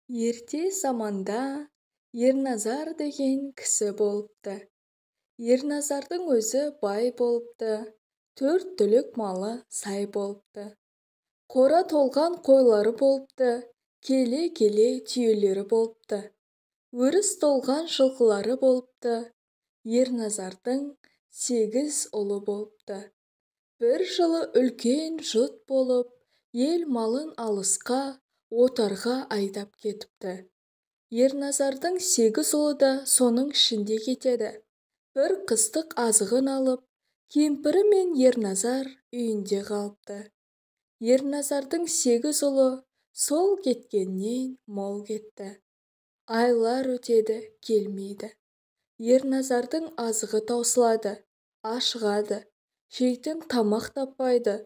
Ерте заманда Ерназар деген кісі болыпты. Ерназардың өзі бай болыпты, 4 түлік малы сай болыпты. Қора толған қойлары болыпты, келе-келе түйелері болыпты. Өріс толған жылқылары болыпты. Ерназардың 8 ұлы болыпты. Bir жылы үлкен жұт болып, ел малын алысқа, отарға айдап кетіпті. Ерназардың 8 ұлы да соның ішінде кетеді. Bir қыстық азығын алып, кемпірі мен Ерназар үйінде қалыпты. Ерназардың 8 ұлы сол кеткеннен мол кетті. Айлар өтеді, келмейді. Ерназардың азығы таусылады, ашығады, жейтін тамақ таппайды.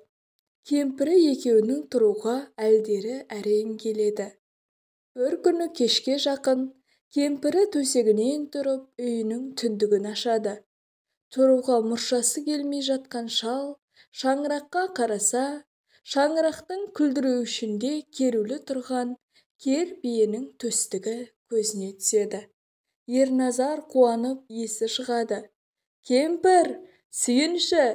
Кемпірі екеуінің тұруға әлдері әрең келеді. Bir күні кешке жақын кемпірі төсегінен тұрып үйінің түндігін ашады. Тұруға мұршасы келмей жатқан шал шаңыраққа қараса, шаңырақтың күлдіреуішінде керулі тұрған кер биенің төстігі көзіне түседі. Ерназар қуанып есі шығады. Кемпір, сүйінші,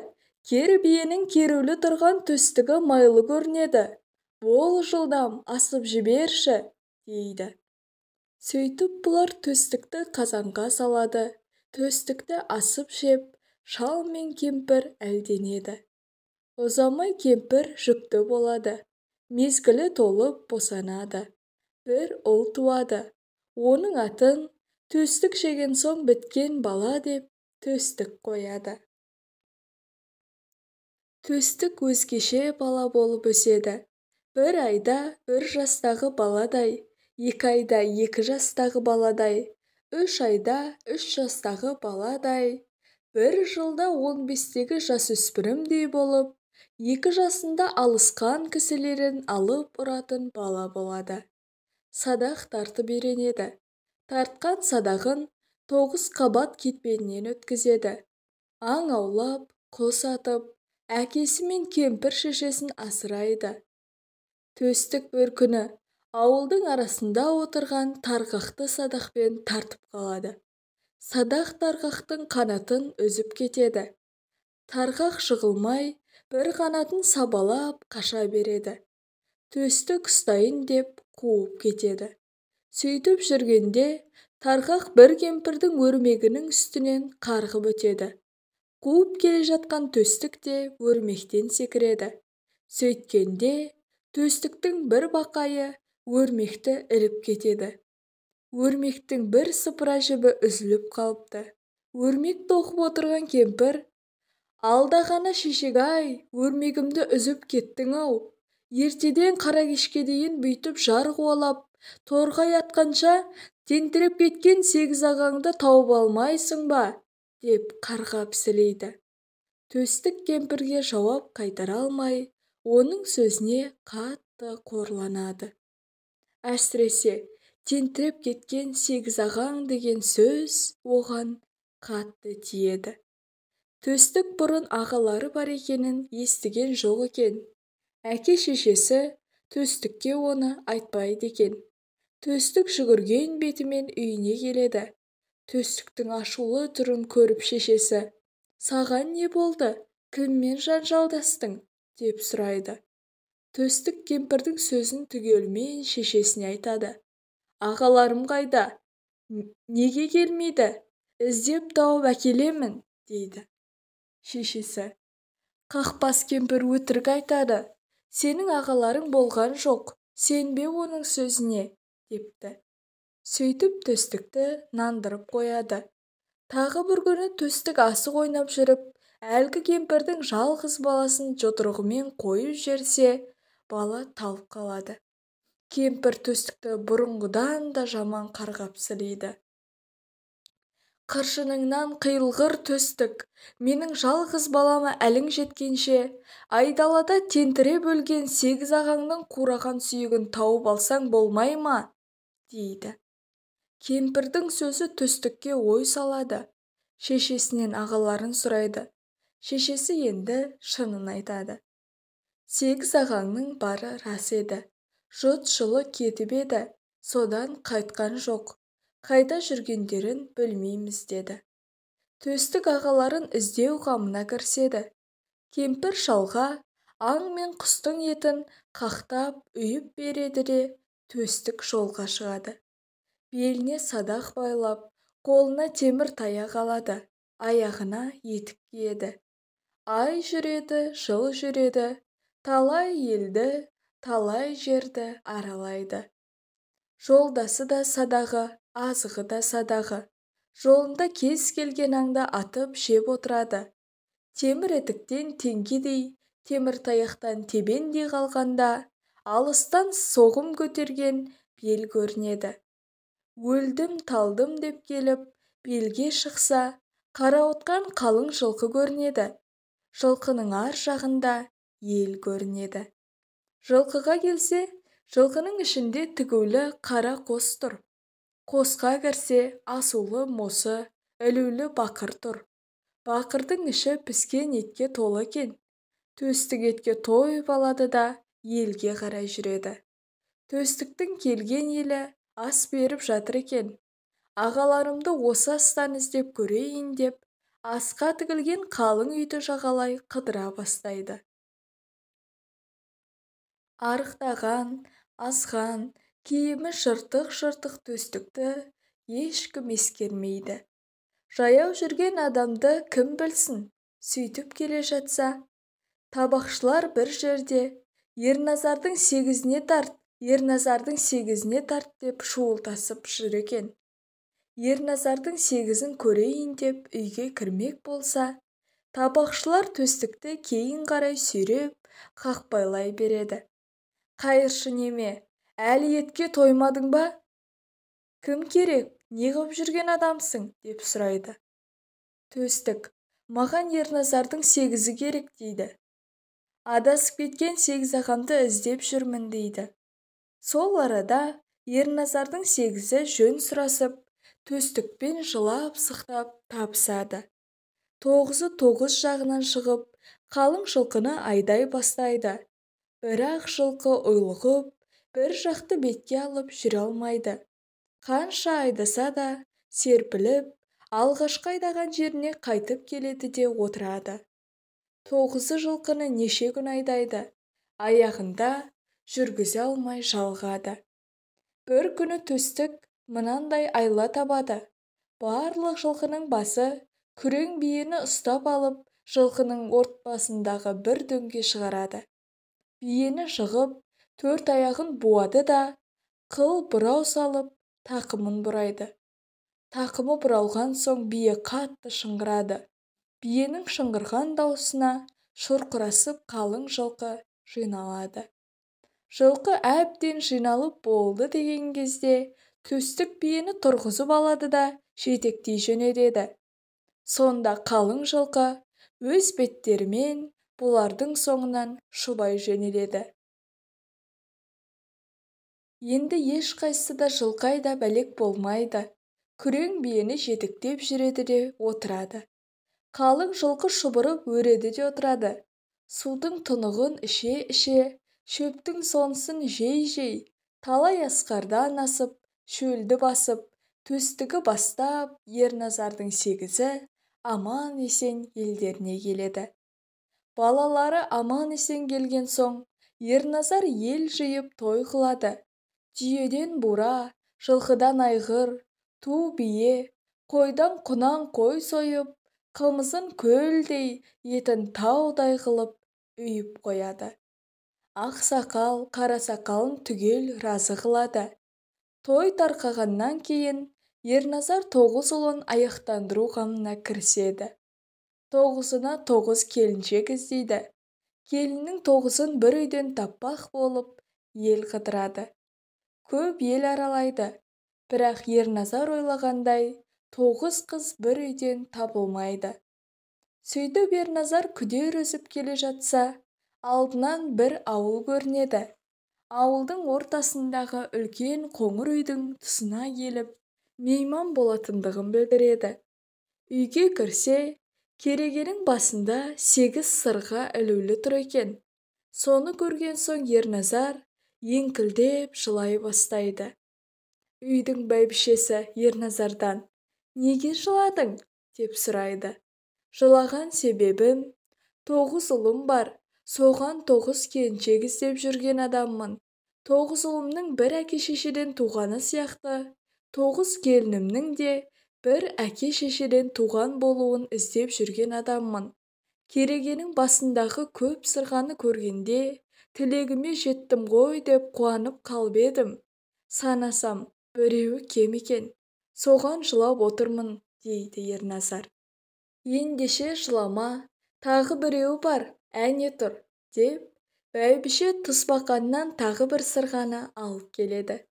кер биенің керулі тұрған төстігі майлы көрінеді. Бол жылдам асып жіберші, дейді. Сөйтіп бұлар төстікті қазанға салады. Төстікті асып жеп, шал мен кемпір әлденеді. Ұзамай кемпір жүкті болады. Мезгілі толып босанады. Bir ұл туады. Оның атын төстік жеген соң біткен бала деп төстік қояды. Төстік өзгеше бала болып өседі. 1 айда 1 жастағы баладай, 2 айда 2 жастағы баладай, 3 айда 3 жастағы баладай, 1 жылда 15-тегі жасөспірімдей болып, 2 жасында алысқан кісілерін алып ұратын бала болады. Садақ тартып үйренеді. Тартқан садағын 9 қабат кетпеннен өткізеді. Аң аулап, құс атып, әкесі мен кемпір шешесін асырайды. Төстік бір күні ауылдың арасында отырған тарғақты садақпен тартып қалады. Садақ тарғақтың қанатын үзіп кетеді. Тарғақ жығылмай, бір қанатын сабалап қаша береді. Төстік ұстайын деп қуып кетеді. Сөйтіп жүргенде тарғақ бір кемпірдің өрмегінің үстінен қарғып өтеді. Қуып келе жатқан төстік те өрмектен секіреді. Сөйткенде төстіктің бір бақайы өрмекті іліп кетеді. Өрмектің бір сыпыра жібі үзіліп қалыпты. Өрмек тоқып отырған кемпір: "Алдағана шешек-ай, өрмегімді үзіп кеттің-ау. Ертеден қара кешке дейін бүйтіп жар қуалап, торғай атқанша тентіреп кеткен 8 ағаңды тауып алмайсың ба?" деп қарғап сілейді. Төстік кемпірге жауап қайтара алмай, оның сөзіне қатты қорланады. Әсіресе тентіреп кеткен 8 ағаң деген сөз оған қатты тиеді. Төстік бұрын ағалары бар екенін естіген жоқ екен. Әке-шешесі төстікке оны айтпайды екен. Төстік жүгірген бетімен үйіне келеді. Төстіктің ашулы түрін көріп шешесі: "Саған не болды? Кіммен жанжалдастың?" деп сұрайды. Төстік кемпірдің сөзін түгелімен шешесіне айтады. "Ағаларым қайда? Неге келмейді? Іздеп тауып әкелемін", дейді. Шешесі: "Қақпас кемпір өтірік айтады. Сенің ағаларың болған жоқ. Сенбе оның сөзіне", депті. Сөйтіп төстікті нандырып қояды. Тағы бір күні төстік асық ойнап жүріп, әлгі кемпірдің жалғыз баласын жұдырығымен қойып жіберсе, бала талып қалады. Кемпір төстікті бұрынғыдан да жаман қарғап сілейді. "Қыршыныңнан қиылғыр төстік, менің жалғыз балама әлің жеткенше, айдалада тентіреп өлген 8 ағаңның қураған сүйегін тауып алсаң болмай ма?" дейді. Кемпірдің сөзі төстікке ой салады. Шешесінен ағаларын сұрайды. Шешесі енді шынын айтады. 8 ағаңның бары рас еді. Жұт жылы кетіп еді. содан қайтқан жоқ. Қайда жүргендерін білмейміз деді. Төстік ағаларын іздеу қамына кіріседі. Кемпір шалға аң мен құстың етін қақтап үйіп береді де төстік жолға шығады. Беліне садақ байлап, қолына темір таяқ алады, аяғына етік киеді. Ай жүреді, жыл жүреді, талай елді, талай жерді аралайды. Жолдасы да садағы, азығы да садағы. Жолында кез келген аңды атып жеп отырады. Темір етіктен теңгедей, темір таяқтан тебендей қалғанда, алыстан соғым көтерген бел көрінеді. Өлдім талдым деп келіп, белге шықса, қарауытқан қалың жылқы көрінеді. Жылқының ар жағында ел көрінеді. Жылқыға келсе, жылқының ішінде тігулі қара қос тұр. Қосқа кірсе, асулы мосы, ілулі бақыр тұр. Бақырдың іші піскен етке толы екен. Төстік етке тойып алады да елге қарай жүреді. Төстіктің келген елі ас беріп жатыр екен. Ағаларымды осы астан іздеп көрейін деп, асқа тігілген қалың үйді жағалай қыдыра бастайды. Арықтаған, азған, киімі жыртық-жыртық төстікті ешкім ескермейді. Жаяу жүрген адамды кім білсін, сөйтіп келе жатса. Табақшылар бір жерде Ерназардың сегізіне тарт, Ерназардың сегізіне тарт деп шуылдасып жүр екен. Ерназардың сегізін көрейін деп үйге кірмек болса, табақшылар төстікті кейін қарай сүйреп, қақпайлай береді. Қайыршы неме, әлі етке тоймадың ба? Кім керек, не қып жүрген адамсың, деп сұрайды. Төстік, маған Ерназардың сегізі керек дейді. Адасып кеткен сегіз ағамды іздеп жүрмін дейді. Сол арада Ерназардың сегізі жөн сұрасып, төстікпен жылап-сықтап табысады. 9 жағынан шығып, қалың жылқыны айдай бастайды. Бірақ жылқы ұйлығып, бір жақты бетке алып жүре алмайды. Қанша айдаса да серпіліп, алғашқы айдаған жеріне қайтып келеді де отырады. 9 жылқыны неше күн айдайды, аяғында жүргізе алмай жалғады. Бір күні төстік мынандай айла табады. Барлық жылқының басы күрең биені ұстап алып, жылқының ортасындағы бір дөңге шығарады. Биені жығып, 4 аяғын буады да, қыл бұрау салып, тақымын бұрайды. Тақымы бұралған соң бие қатты шыңғырады. Биенің шыңғырған даусына шұрқырасып қалың жылқы жиналады. Жылқы әбден жиналып болды деген кезде төстік биені тұрғызып алады да жетектей жөнеледі. Сонда қалың жылқы өз беттерімен бұлардың соңынан шұбай жөнеледі. Енді ешқайсысы да жылқы айдап әлек болмайды. Күрең биені жетектеп жүреді де отырады. Қалың жылқы шұбырып өреді де отырады. Судың тұнығын іше-іше, шөптің сонысын жей-жей, талай асқардан асып, шөлді басып, төстігі бастап, Ерназардың сегізі аман есен елдеріне келеді. Балалары аман есен келген соң, Ерназар ел жиып той қылады. Түйеден бура, жылқыдан айғыр, ту бие, қойдан құнан қой сойып, қымызын көлдей, етін таудай қылып үйіп қояды. Ақсақал, қарасақалын түгел разы қылады. Той тарқағаннан кейін Ерназар 9 ұлын аяқтандыру қамына кіріседі. 9-ына 9 келіншек іздейді. Келіннің 9-ын бір үйден таппақ болып ел қыдырады. Көп ел аралайды. Бірақ Ерназар ойлағандай 9 қыз бір үйден табылмайды. Сөйтіп Ерназар күдер үзіп келе жатса, алдынан бір ауыл көрінеді. Ауылдың ортасындағы үлкен қоңыр үйдің тұсына келіп, мейман болатындығын білдіреді. Үйге кірсе, керегенің басында 8 сырға ілулі тұр екен. Соны көрген соң Ерназар еңкілдеп жылай бастайды. үйдің бәйбішесі Ерназардан: «Неге жыладың?» деп сұрайды. «Жылаған себебім, 9 ұлым бар, соған 9 келіншек іздеп жүрген адаммын. 9 ұлымның бір әке-шешеден туғаны сияқты, 9 келінімнің де бір әке-шешеден туған болуын іздеп жүрген адаммын. Керегенің басындағы көп сырғаны көргенде тілегіме жеттім ғой деп қуанып қалып едім. Санасам, біреуі кем екен, соған жылап отырмын», дейді Ерназар. «Ендеше жылама, тағы біреуі бар, әне тұр», деп бәйбіше тұсбақаннан тағы бір сырғаны алып келеді.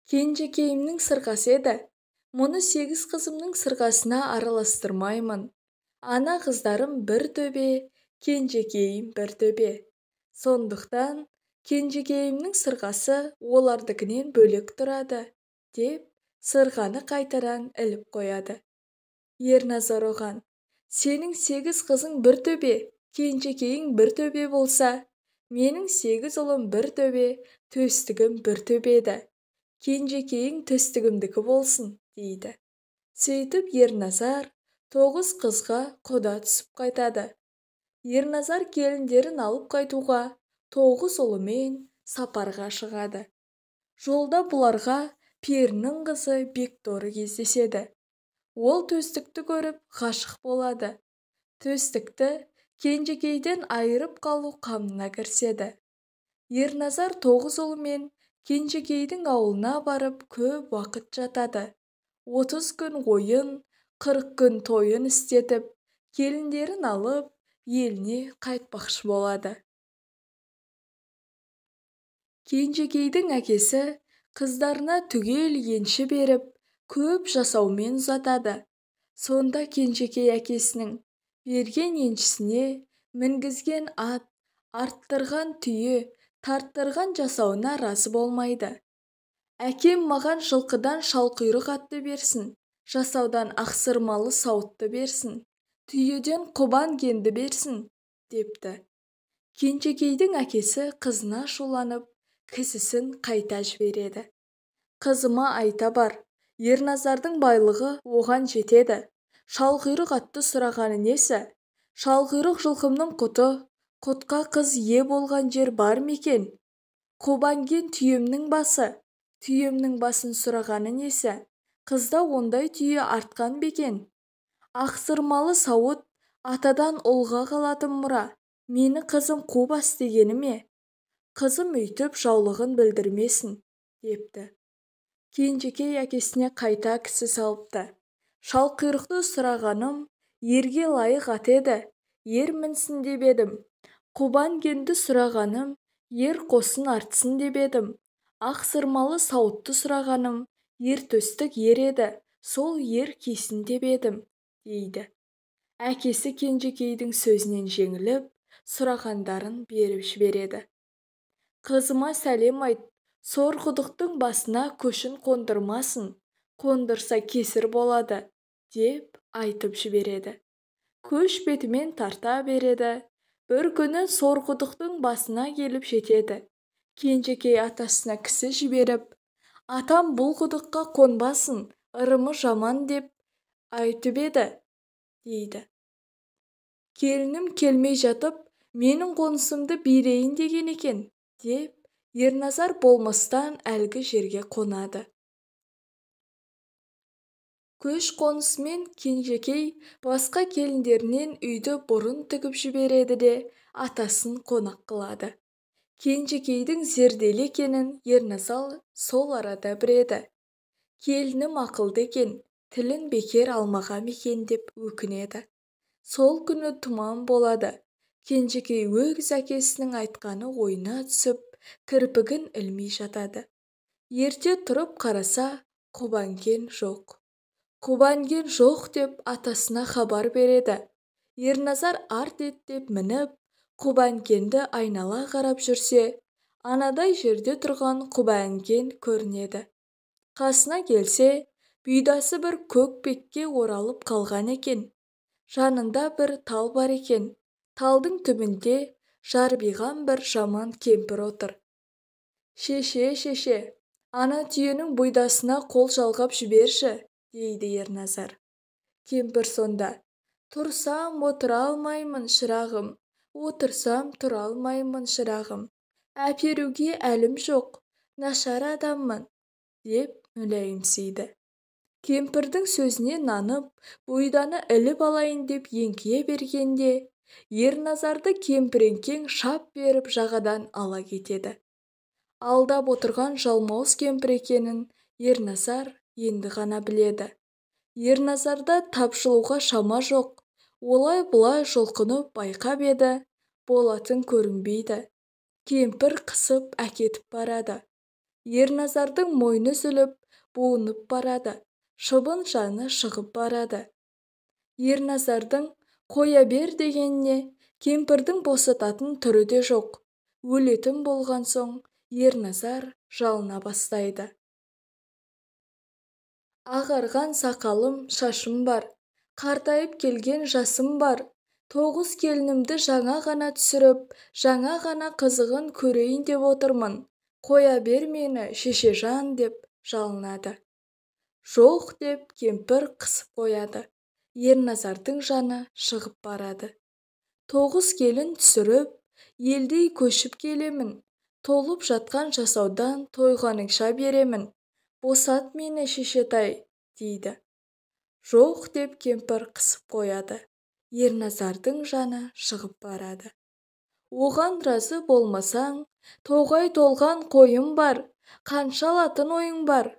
«Кенжекейімнің сырғасы еді. Мұны 8 қызымның сырғасына араластырмаймын. Ана қыздарым бір төбе, кенжекейім бір төбе. Сондықтан кенжекейімнің сырғасы олардыкінен бөлек тұрады», деп сырғаны қайтадан іліп қояды. Ерназар оған: «Сенің 8 қызың бір төбе, кенжекейің бір төбе болса, менің 8 ұлым бір төбе, төстігім бір төбе еді. Кенжекейің төстігімдікі болсын», дейді. Сөйтіп Ерназар 9 қызға құда түсіп қайтады. Ерназар келіндерін алып қайтуға 9 ұлымен сапарға шығады. Жолда бұларға перінің қызы Бекторы кездеседі. Ол төстікті көріп ғашық болады. Төстікті кенжекейден айырып қалу қамына кіріседі. Ерназар 9 ұлымен кенжекейдің ауылына барып көп уақыт жатады. 30 күн ойын, 40 күн тойын істетіп, келіндерін алып, еліне қайтпақшы болады. Кенжекейдің әкесі қыздарына түгел енші беріп, көп жасаумен ұзатады. Сонда Кенжекей әкесінің берген еншісіне мінгізген ат, арттырған түйе, тарттырған жасауына разы болмайды. «Әкем маған жылқыдан шалқұйрық атты берсін, жасаудан ақсырмалы сауытты берсін, түйеден құбан кенді берсін», депті. Кенжекейдің әкесі қызына шуланып, кісісін қайта жібереді. «Қызыма айта бар, Ерназардың байлығы оған жетеді. Шалқұйрық атты сұрағаны несі? Шалқұйрық жылқымның құты, құтқа қыз ие болған жер бар мекен? Құбанген түйемнің басы, түйемнің басын сұрағаны несі? Қызда ондай түйе артқан бекен? Ақсырмалы сауыт атадан ұлға қалатын мұра, мені қызым қу бас дегені ме? Қызым үйтіп жаулығын білдірмесін», депті. Кенжекей әкесіне қайта кісі салыпты. «Шалқұйрықты сұрағаным ерге лайық ат еді, ер мінсін деп едім. Құбан-кенді сұрағаным ер қосын артсын деп едім. Ақсырмалы сауытты сұрағаным ер төстік ер еді, сол ер кисін деп едім», дейді. Әкесі Кенжекейдің сөзінен жеңіліп, сұрағандарын беріп жібереді. «Қызыма сәлем айт, сорқұдықтың басына көшін қондырмасын, қондырса кесір болады», деп айтып жібереді. Көш бетімен тарта береді. Бір күні сорқұдықтың басына келіп жетеді. Кенжекей атасына кісі жіберіп: «Атам бұл құдыққа қонбасын, ырымы жаман» деп айтып еді, дейді. «Келінім келмей жатып, менің қонысымды берейін деген екен», деп Ерназар болмастан әлгі жерге қонады. Көш қонысымен Кенжекей басқа келіндерінен үйді бұрын тігіп жібереді де атасын қонақ қылады. Кенжекейдің зерделі екенін Ерназар сол арада біледі. «Келінім ақылды екен, тілін бекер алмағам екен» деп өкінеді. Сол күні тұман болады. Кенжекей өгіз әкесінің айтқаны ойына түсіп, кірпігін ілмей жатады. Ерте тұрып қараса, Құбанген жоқ. Құбанген жоқ деп атасына хабар береді. Ерназар арт еттеп мініп, Құбанкенді айнала қарап жүрсе, анадай жерде тұрған Құбанкен көрінеді. Қасына келсе, бұйдасы бір көк бетке оралып қалған екен. Жанында бір тал бар екен. Талдың түбінде жарбиған бір жаман кемпір отыр. «Шеше, Ана түйенің бұйдасына қол жалғап жіберші, дейді Ерназар. Кемпір сонда: тұрсам отыра алмаймын шырағым, отырсам тұра алмаймын шырағым, әперуге әлім жоқ, нашар адаммын, деп мүләйімсейді. Кемпірдің сөзіне нанып, бұйданы іліп алайын деп еңкие бергенде, Ерназарды кемпіреңкең шап беріп жағадан ала кетеді. Алдап отырған жалмауыз кемпір екенін Ерназар енді ғана біледі. Ерназарда тапжылуға шама жоқ, олай-бұлай жұлқынып байқап еді, болатын көрінбейді. Кемпір қысып әкетіп барады. Ерназардың мойны үзіліп, буынып барады, шыбын жаны шығып барады. Ерназардың қоя бер дегеніне кемпірдің босататын түрі де жоқ. Өлетін болған соң Ерназар жалына бастайды. Ағарған сақалым, шашым бар, қартайып келген жасым бар. 9 келінімді жаңа ғана түсіріп, жаңа ғана қызығын көрейін деп отырмын. Қоя бер мені, шешежан, деп жалынады. Жоқ, деп кемпір қысып қояды. Ерназардың жаны шығып барады. 9 келін түсіріп, елдей көшіп келемін. Толып жатқан жасаудан тойғаныңша беремін. Босат мені, шешетай, дейді. Жоқ, деп кемпір қысып қояды. Ерназардың жаны шығып барады. Оған разы болмасаң, тоғай толған қойым бар, қанша алатын ойың бар?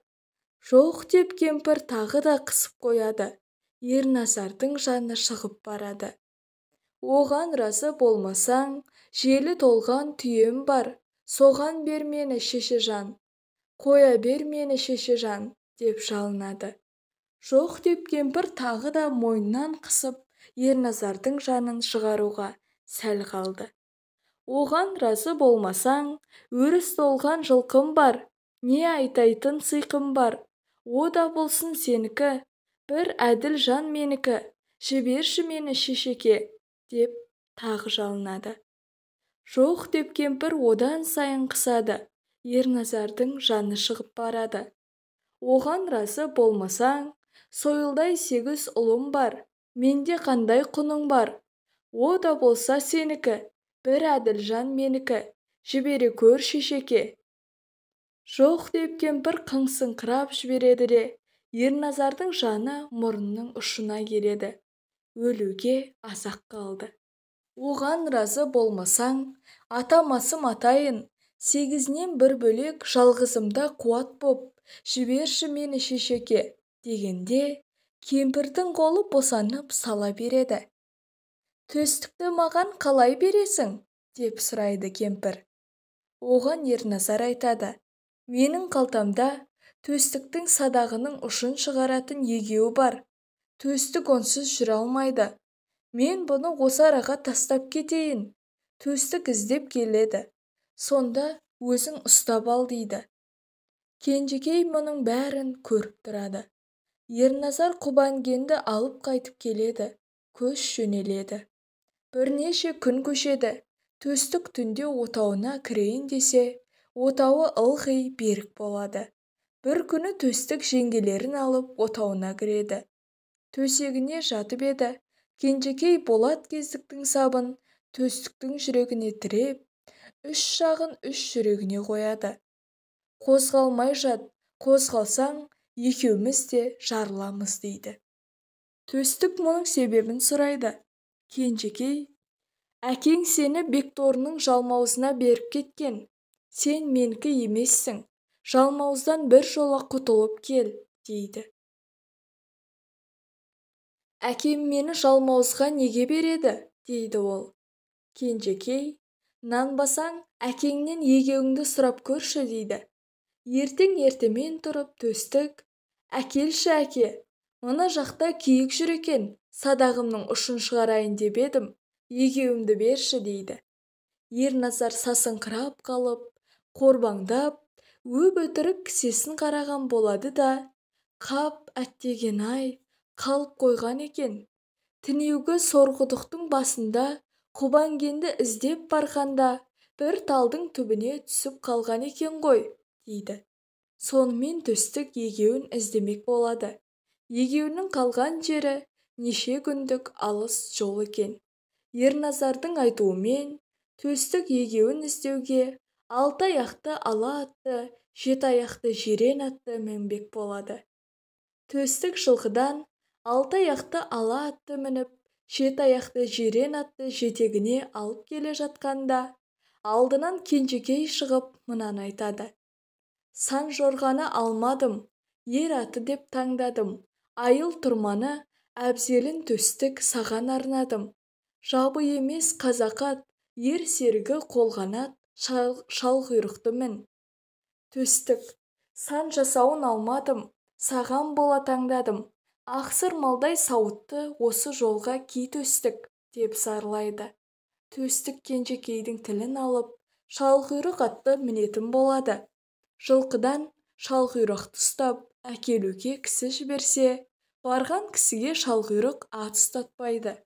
Жоқ, деп кемпір тағы да қысып қояды. Ерназардың жаны шығып барады. Оған разы болмасаң, желі толған түйем бар, соған бер мені, шешежан. Қоя бер мені, шешежан, деп жалынады. Жоқ, деп кемпір тағы да мойнынан қысып, Ерназардың жанын шығаруға сәл қалды. Оған разы болмасаң, өріс толған жылқым бар, не айтайтын сыйқым бар, о да болсын сенікі, бір әділ жан менікі, жіберші мені, шешеке, деп тағы жалынады. Жоқ, деп кемпір одан сайын қысады. Ерназардың жаны шығып барады. Оған разы болмасаң, сойылдай 8 ұлым бар, менде қандай құның бар, о да болса сенікі, бір әділ жан менікі, жібере көр, шешеке. Жоқ, деп кемпір қыңсыңқырап жібереді де, Ерназардың жаны мұрнының ұшына келеді. Өлуге аз-ақ қалды. Оған разы болмасаң, атамасым атайын, 8-нен 1 бөлек жалғызымда қуат боп, жіберші мені, шешеке, дегенде, кемпірдің қолы босанып сала береді. Төстікті маған қалай бересің? Деп сұрайды кемпір. Оған Ерназар айтады: менің қалтамда төстіктің садағының ұшын шығаратын егеуі бар. Төстік онсыз жүре алмайды. Мен бұны осы араға тастап кетейін. Төстік іздеп келеді. Сонда өзің ұстап ал, дейді. Кенжекей мұның бәрін көріп тұрады. Ерназар Құбангенді алып қайтып келеді. Көш жөнеледі. Бірнеше күн көшеді. Төстік түнде отауына кірейін десе, отауы ылғи берік болады. Бір күні төстік жеңгелерін алып отауына кіреді. Төсегіне жатып еді. Кенжекей болат кездіктің сабын төстіктің жүрегіне тіреп, 3 жағын 3 жүрегіне қояды. Қозғалмай жат, қозғалсаң, екеуміз де жарыламыз, дейді. Төстік мұның себебін сұрайды. Кенжекей: әкең сені бекторының жалмауызына беріп кеткен. Сен менікі емессің. Жалмауыздан бір жола құтылып кел, дейді. Әкем мені жалмауызға неге береді, дейді ол. Кенжекей: нанбасаң, әкеңнен егеуіңді сұрап көрші, дейді. Ертең ертемен тұрып төстік: әкелші, әке, мына жақта киік жүр екен, садағымның ұшын шығарайын деп едім, егеуімді берші, дейді. Ерназар сасыңқырап қалып, қорбаңдап, өп өтірік кісесін қараған болады да, қап, әттеген-ай, қалып қойған екен. Тінеугі сорқұдықтың басында Құбангенді іздеп барғанда бір талдың түбіне түсіп қалған екен ғой, дейді. Сонымен төстік егеуін іздемек болады. Егеуінің қалған жері неше күндік алыс жол екен. Ерназардың айтуымен төстік егеуін іздеуге 6 аяқты ала атты, 7 аяқты жирен атты мінбек болады. Төстік жылқыдан 6 аяқты ала атты мініп, 7 аяқты жирен атты жетегіне алып келе жатқанда, алдынан кенжекей шығып мынаны айтады: сан жорғаны алмадым, ер аты деп таңдадым, айыл тұрманы әбзелін төстік саған арнадым. Жабы емес қазақ ат, ер серігі қолғанат, шалқұйрықты мін. Төстік: сан жасауын алмадым, саған бола таңдадым, ақсыр малдай сауытты осы жолға ки төстік, деп зарлайды. Төстік кенжекейдің тілін алып, шалқұйрық атты мінетін болады. Жылқыдан шалқұйрықты ұстап әкелуге кісі жіберсе, барған кісіге шалқұйрық ат ұстатпайды.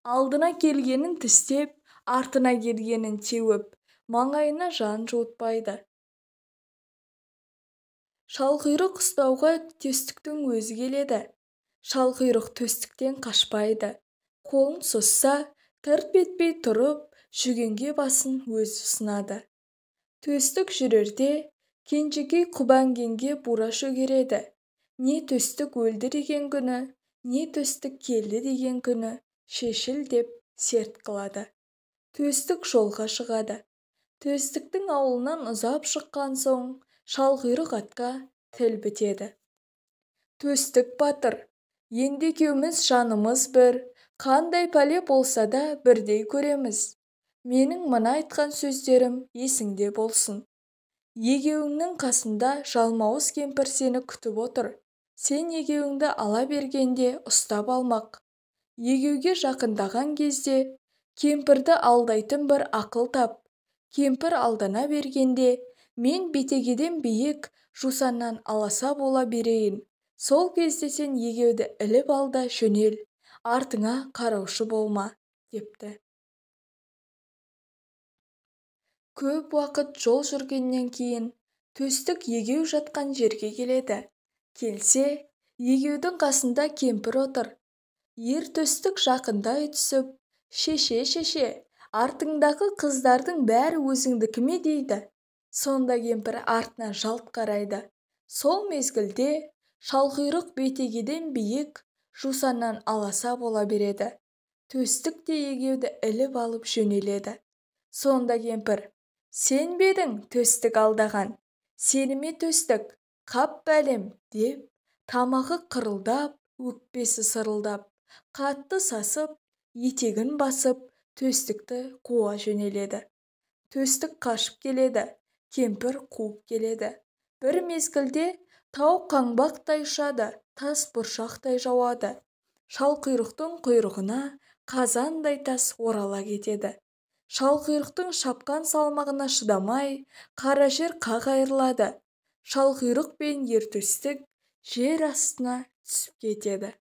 Алдына келгенін тістеп, артына келгенін теуіп, маңайына жан жуытпайды. Шалқұйрық ұстауға төстіктің өзі келеді. Шалқұйрық төстіктен қашпайды. Қолын созса, тырп етпей тұрып, жүгенге басын өзі ұсынады. Төстік жүрерде кенжекей құбәнгенге бура шөгереді. Не төстік өлді деген күні, не төстік келді деген күні шешіл деп серт қылады. Төстік жолға шығады. Төстіктің ауылынан ұзап шыққан соң, шалқұйрық атқа тіл бітеді. Төстік батыр, енді екеуміз жанымыз бір, қандай пәле болса да бірдей көреміз. Менің мына айтқан сөздерім есіңде болсын. Егеуіңнің қасында жалмауыз кемпір сені күтіп отыр. Сен егеуіңді ала бергенде ұстап алмақ. Егеуге жақындаған кезде кемпірді алдайтын бір ақыл тап. Кемпір алдана бергенде мен бетегеден биік жусаннан аласа бола берейін. Сол кезде сен егеуді іліп алда жөнел, артыңа қараушы болма, депті. Көп уақыт жол жүргеннен кейін төстік егеу жатқан жерге келеді. Келсе, егеудің қасында кемпір отыр. Ер төстік жақындай түсіп, шеше, артыңдағы қыздардың бәрі өзіңдікі ме дейді. Сонда кемпір артына жалт қарайды. Сол мезгілде шалқұйрық бетегеден биік, жусаннан аласа бола береді. Төстік те егеуді іліп алып жөнеледі. Сонда кемпір: сен бе едің төстік алдаған? Сеніме төстік, қап бәлем, деп, тамағы қырылдап, өкпесі сырылдап, қатты сасып, етегін басып, төстікті қуа жөнеледі. Төстік қашып келеді, кемпір қуып келеді. Бір мезгілде тау қаңбақтай ұшады, тас бұршақтай жауады. Шалқұйрықтың құйрығына қазандай тас орала кетеді. Шалқұйрықтың шапқан салмағына шыдамай, қара жер қақ айырылады. Шалқұйрық пен ер төстік жер астына түсіп кетеді.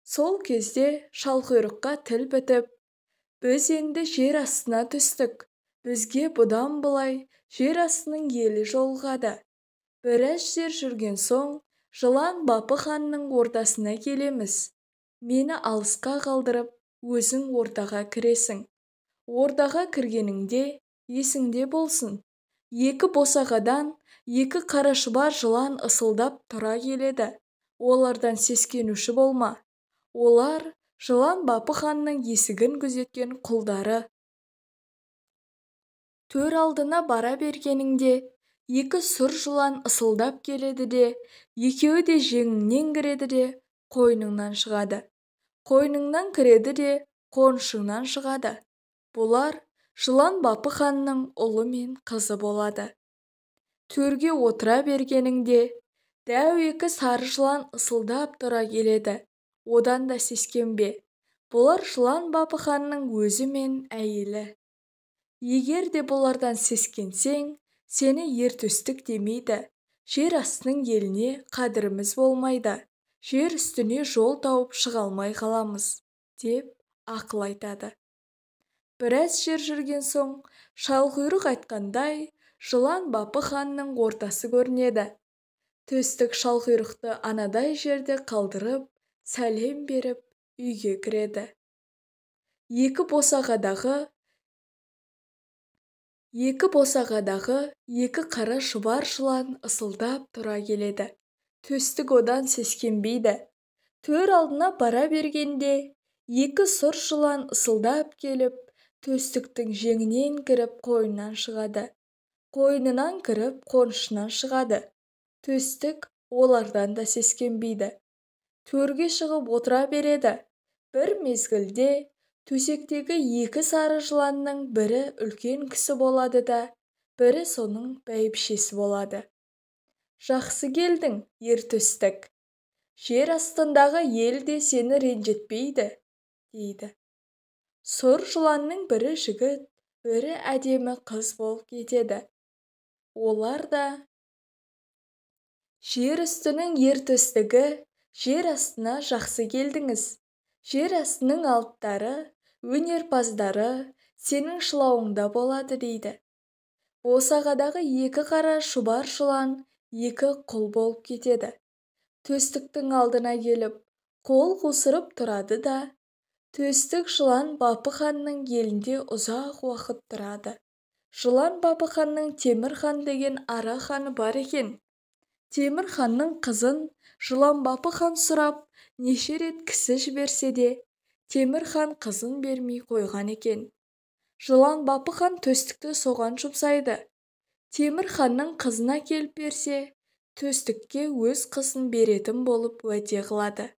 Сол кезде шалқұйрыққа тіл бітіп: біз енді жер астына түстік. Бізге бұдан былай жер астының елі жолығады. Біраз жер жүрген соң, жылан Бапы ханның ордасына келеміз. Мені алысқа қалдырып, өзің ордаға кіресің. Ордаға кіргеніңде есіңде болсын, 2 босағадан 2 қара шұбар жылан ысылдап тұра келеді. Олардан сескенуші болма. Олар жылан Бапы ханның есігін күзеткен құлдары. Төр алдына бара бергеніңде 2 сұр жылан ысылдап келеді де, екеуі де жеңіңнен кіреді де, қойныңнан шығады. Қойныңнан кіреді де, қоншыңнан шығады. Бұлар жылан Бапы ханның ұлы мен қызы болады. Төрге отыра бергеніңде дәу 2 сары жылан ысылдап тұра келеді. Одан да сескенбе. Бұлар жылан Бапы ханның өзі мен әйелі. Егер де бұлардан сескенсең, сені ер төстік демейді. Жер астының еліне қадіріміз болмайды. Жер үстіне жол тауып шыға алмай қаламыз, деп ақыл айтады. Біраз жер жүрген соң, шалқұйрық айтқандай, жылан бапы ханның ортасы көрінеді. Төстік шалқұйрықты анадай жерде қалдырып, сәлем беріп, үйге кіреді. Екі босағадағы екі қара шұбар жылан ысылдап тұра келеді. Төстік одан сескенбейді. Төр алдына бара бергенде, екі сұр жылан ысылдап келіп, төстіктің жеңінен кіріп қойнынан шығады. Қойнынан кіріп қонышынан шығады. Төстік олардан да сескенбейді. Төрге шығып отыра береді. Бір мезгілде төсектегі екі сары жыланның бірі үлкен кісі болады да, бірі соның бәйбішесі болады. Жақсы келдің, ер төстік. Жер астындағы ел де сені ренжітпейді, дейді. Сұр жыланның бірі жігіт, бірі әдемі қыз болып кетеді. Олар да жер үстінің ер төстігі, жер астына жақсы келдіңіз. Жер астының алыптары, өнерпаздары сенің шылауыңда болады, дейді. Босағадағы екі қара шұбар жылан екі құл болып кетеді. Төстіктің алдына келіп, қол қусырып тұрады да, төстік жылан бапы ханның елінде ұзақ уақыт тұрады. Жылан бапы ханның Темір хан деген ара ханы бар екен. Темір ханның қызын жылан бапы хан сұрап, неше рет кісі жіберсе де, Темір хан қызын бермей қойған екен. Жылан бапы хан төстікті соған жұмсайды. Темір ханның қызына келіп берсе, төстікке өз қызын беретін болып уәде қылады.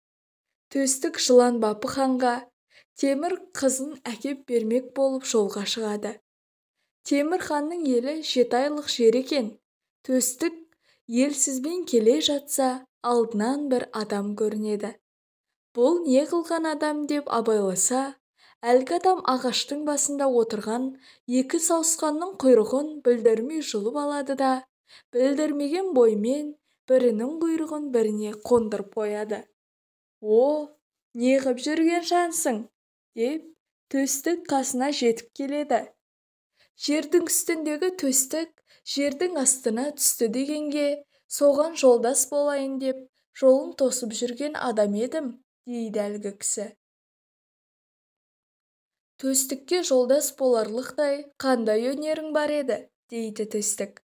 Төстік жылан бапы ханға Темір қызын әкеп бермек болып жолға шығады. Темір ханның елі 7 айлық жер екен. Төстік елсізбен келе жатса, алдынан бір адам көрінеді. Бұл не қылған адам деп абайласа, әлгі адам ағаштың басында отырған екі сауысқанның құйрығын білдірмей жұлып алады да, білдірмеген боймен бірінің құйрығын біріне қондырып қояды. «О, не қып жүрген жансың?» деп төстік қасына жетіп келеді. Жердің үстіндегі төстік жердің астына түсті дегенге, соған жолдас болайын деп жолын тосып жүрген адам едім, дейді әлгі кісі. Төстікке жолдас боларлықтай қандай өнерің бар еді, дейді төстік.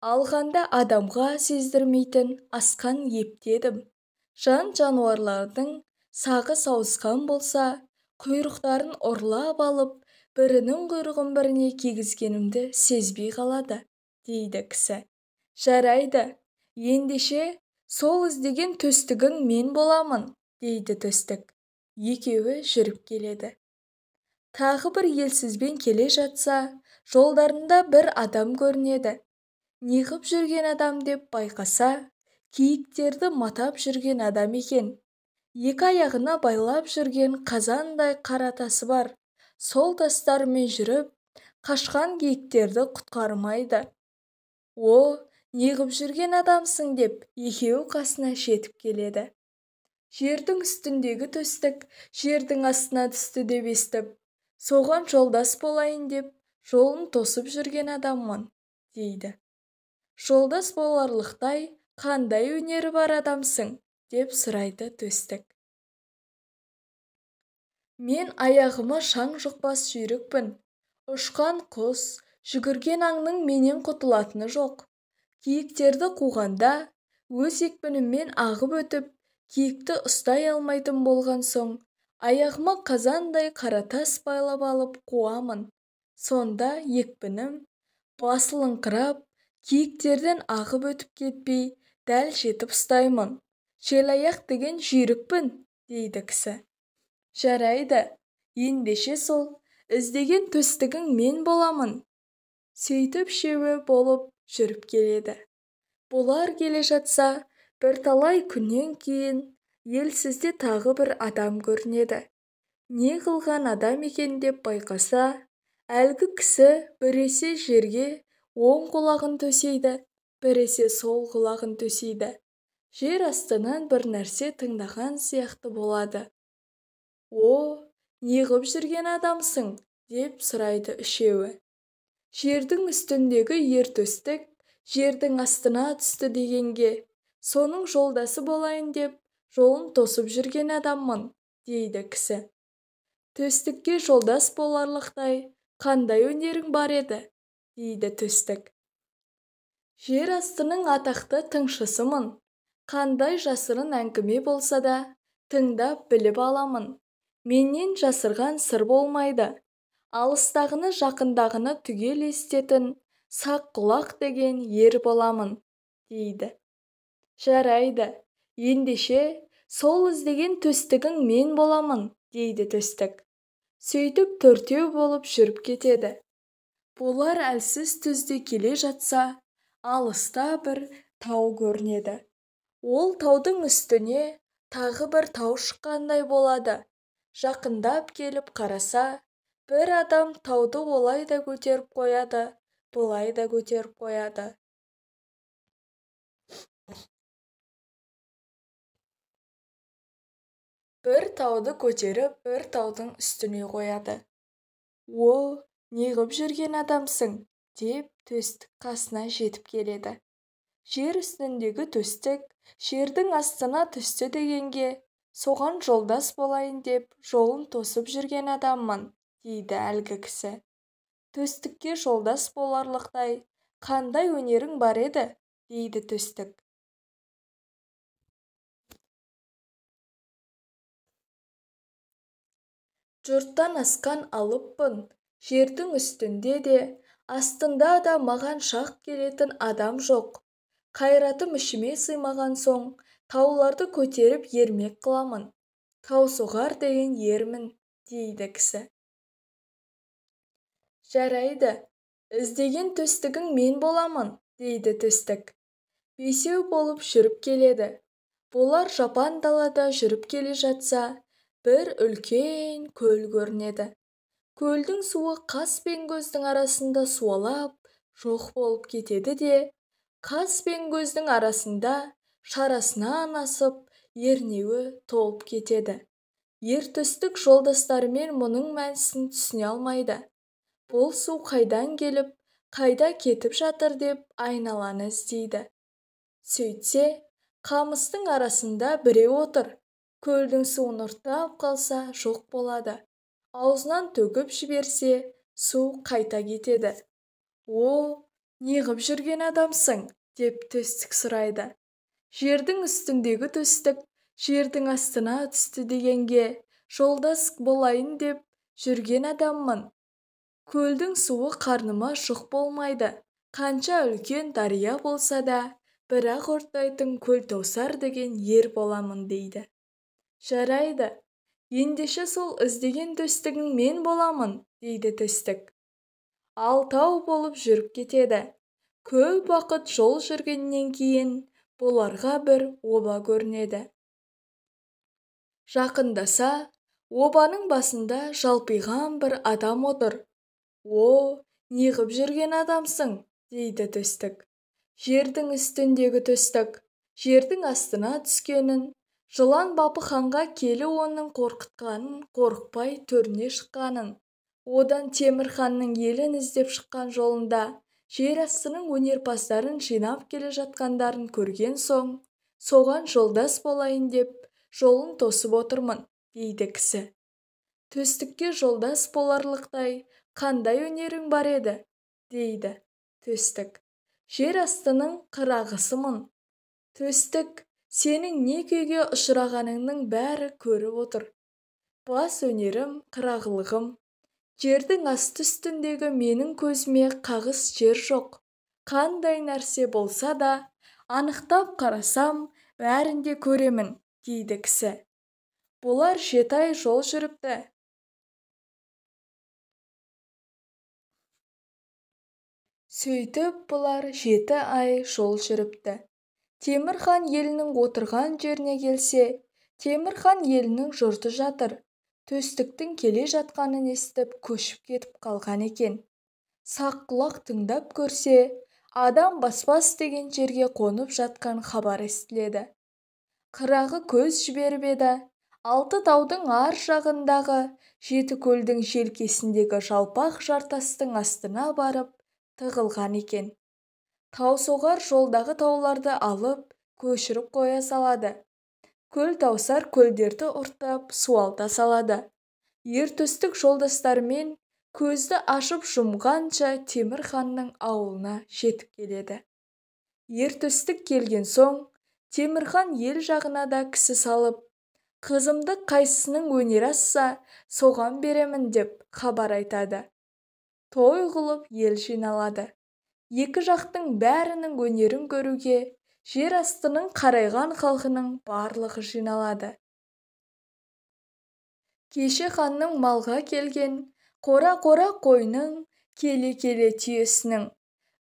Алғанда адамға сездірмейтін асқан ептедім. Жан жануарлардың сағы сауысқан болса, құйрықтарын ұрлап алып, бірінің құйрығын біріне кигізгенімді сезбей қалады, дейді кісі. Жарайды, ендеше сол іздеген төстігің мен боламын, дейді төстік. Екеуі жүріп келеді. Тағы бір елсізбен келе жатса, жолдарында бір адам көрінеді. Неғып жүрген адам деп байқаса, киіктерді матап жүрген адам екен. Екі аяғына байлап жүрген қазандай қара тасы бар. Сол тастарымен жүріп, қашқан киіктерді құтқармайды. «О, неғып жүрген адамсың?» деп екеуі қасына жетіп келеді. Жердің үстіндегі төстік жердің астына түсті деп естіп, соған жолдас болайын деп жолын тосып жүрген адаммын, дейді. Жолдас боларлықтай қандай өнері бар адамсың, деп сұрайды төстік. Мен аяғыма шаң жұқпас жүйрікпін. Ұшқан құс, жүгірген аңның менен құтылатыны жоқ. Киіктерді қуғанда, өз екпініммен ағып өтіп, киікті ұстай алмайтын болған соң, аяғыма қазандай қара тас байлап алып қуамын. Сонда екпінім басылыңқырап, киіктерден ағып өтіп кетпей, дәл жетіп ұстаймын. Желаяқ деген жүйрікпін, дейді кісі. Жарайды, ендеше сол іздеген төстігің мен боламын. Сөйтіп шеуі болып жүріп келеді. Бұлар келе жатса, бірталай күннен кейін елсізде тағы бір адам көрінеді. Не қылған адам екен деп байқаса, әлгі кісі біресе жерге оң құлағын төсейді, біресе сол құлағын төсейді. Жер астынан бір нәрсе тыңдаған сияқты болады. «О, неғып жүрген адамсың?» деп сұрайды үшеуі. Жердің үстіндегі ер төстік жердің астына түсті дегенге, соның жолдасы болайын деп жолын тосып жүрген адаммын, дейді кісі. Төстікке жолдас боларлықтай қандай өнерің бар еді, дейді төстік. Жер астының атақты тыңшысымын. Қандай жасырын әңгіме болса да, тыңдап біліп аламын. Менен жасырған сыр болмайды. Алыстағыны жақындағыны түгел естетін сақ құлақ деген ер боламын, дейді. Жарайды, ендеше сол іздеген төстігің мен боламын, дейді төстік. Сөйтіп төртеу болып жүріп кетеді. Бұлар әлсіз түзде келе жатса, алыста бір тау көрінеді. Ол таудың үстіне тағы бір тау шыққандай болады. Жақындап келіп қараса, бір адам тауды олай да көтеріп қояды, бұлай да көтеріп қояды. Бір тауды көтеріп, бір таудың үстіне қояды. О, неғып жүрген адамсың, деп төстік қасына жетіп келеді. Жер үстіндегі төстік жердің астына түсті дегенге, соған жолдас болайын деп жолын тосып жүрген адаммын, дейді әлгі кісі. Төстікке жолдас боларлықтай қандай өнерің бар еді, дейді төстік. Жұрттан асқан алыппын, жердің үстінде де, астында да маған шақ келетін адам жоқ. Қайратым ішіме сыймаған соң, тауларды көтеріп ермек қыламын. Таусоғар деген ермін, дейді кісі. Жарайды, іздеген төстігің мен боламын, дейді төстік. Бесеу болып жүріп келеді. Бұлар жапан далада жүріп келе жатса, бір үлкен көл көрінеді. Көлдің суы қас пен көздің арасында суалап, жоқ болып кетеді де, қас пен көздің арасында шарасынан асып, ернеуі толып кетеді. Ер төстік жолдастарымен мұның мәнісін түсіне алмайды. Бұл су қайдан келіп, қайда кетіп жатыр деп айналаны іздейді. Сөйтсе, қамыстың арасында біреу отыр. Көлдің суын ұрттап қалса жоқ болады. Аузынан төгіп жіберсе, су қайта кетеді. О, неғып жүрген адамсың, деп төстік сұрайды. Жердің үстіндегі төстік жердің астына түсті дегенге, жолдас болайын деп жүрген адаммын. Көлдің суы қарныма жұқ болмайды. Қанша үлкен дария болса да, бірақ ұрттайтын көл таусар деген ер боламын, дейді. Жарайды, ендеше сол іздеген төстігің мен боламын, дейді төстік. Ал тау болып жүріп кетеді. Көп уақыт жол жүргеннен кейін бұларға бір оба көрінеді. Жақындаса, обаның басында жалпиған бір адам отыр. О, неғып жүрген адамсың, дейді төстік. Жердің үстіндегі төстік жердің астына түскенін, жылан бапы ханға келі оның қорқытқанын, қорықпай төріне шыққанын, одан Темір ханның елін іздеп шыққан жолында жер астының өнерпаздарын жинап келе жатқандарын көрген соң, соған жолдас болайын деп жолын тосып отырмын, дейді кісі. Төстікке жолдас боларлықтай қандай өнерің бар еді, дейді төстік. Жер астының қырағысымын. Төстік, сенің не күйге ұшырағаныңның бәрі көріп отыр. Бас өнерім қырағылығым. Жердің асты үстіндегі менің көзіме қағыс жер жоқ. Қандай нәрсе болса да, анықтап қарасам, бәрін де көремін, дейді кісі. Бұлар 7 ай жол жүріпті. Сөйтіп бұлар 7 ай жол жүріпті. Темір хан елінің отырған жеріне келсе, Темір хан елінің жұрты жатыр. Төстіктің келе жатқанын естіп көшіп кетіп қалған екен. Сақ құлақ тыңдап көрсе, адам баспас деген жерге қонып жатқан хабар естіледі. Қырағы көз жіберіп еді, 6 таудың ар жағындағы 7 көлдің желкесіндегі жалпақ жартастың астына барып, тығылған екен. Таусоғар жолдағы тауларды алып, көшіріп қоя салады. Көл таусар көлдерді ұрттап, суалта салады. Ертөстік жолдастарымен көзді ашып жұмғанша Темір ханның ауылына жетіп келеді. Ертөстік келген соң, Темір хан ел жағына да кісі салып, қызымды қайсысының өнері асса, соған беремін деп хабар айтады. Той қылып ел жиналады. Екі жақтың бәрінің өнерін көруге жер астының қарайған халқының барлығы жиналады. Кеше ханның малға келген қора-қора қойының, келе-келе түйесінің,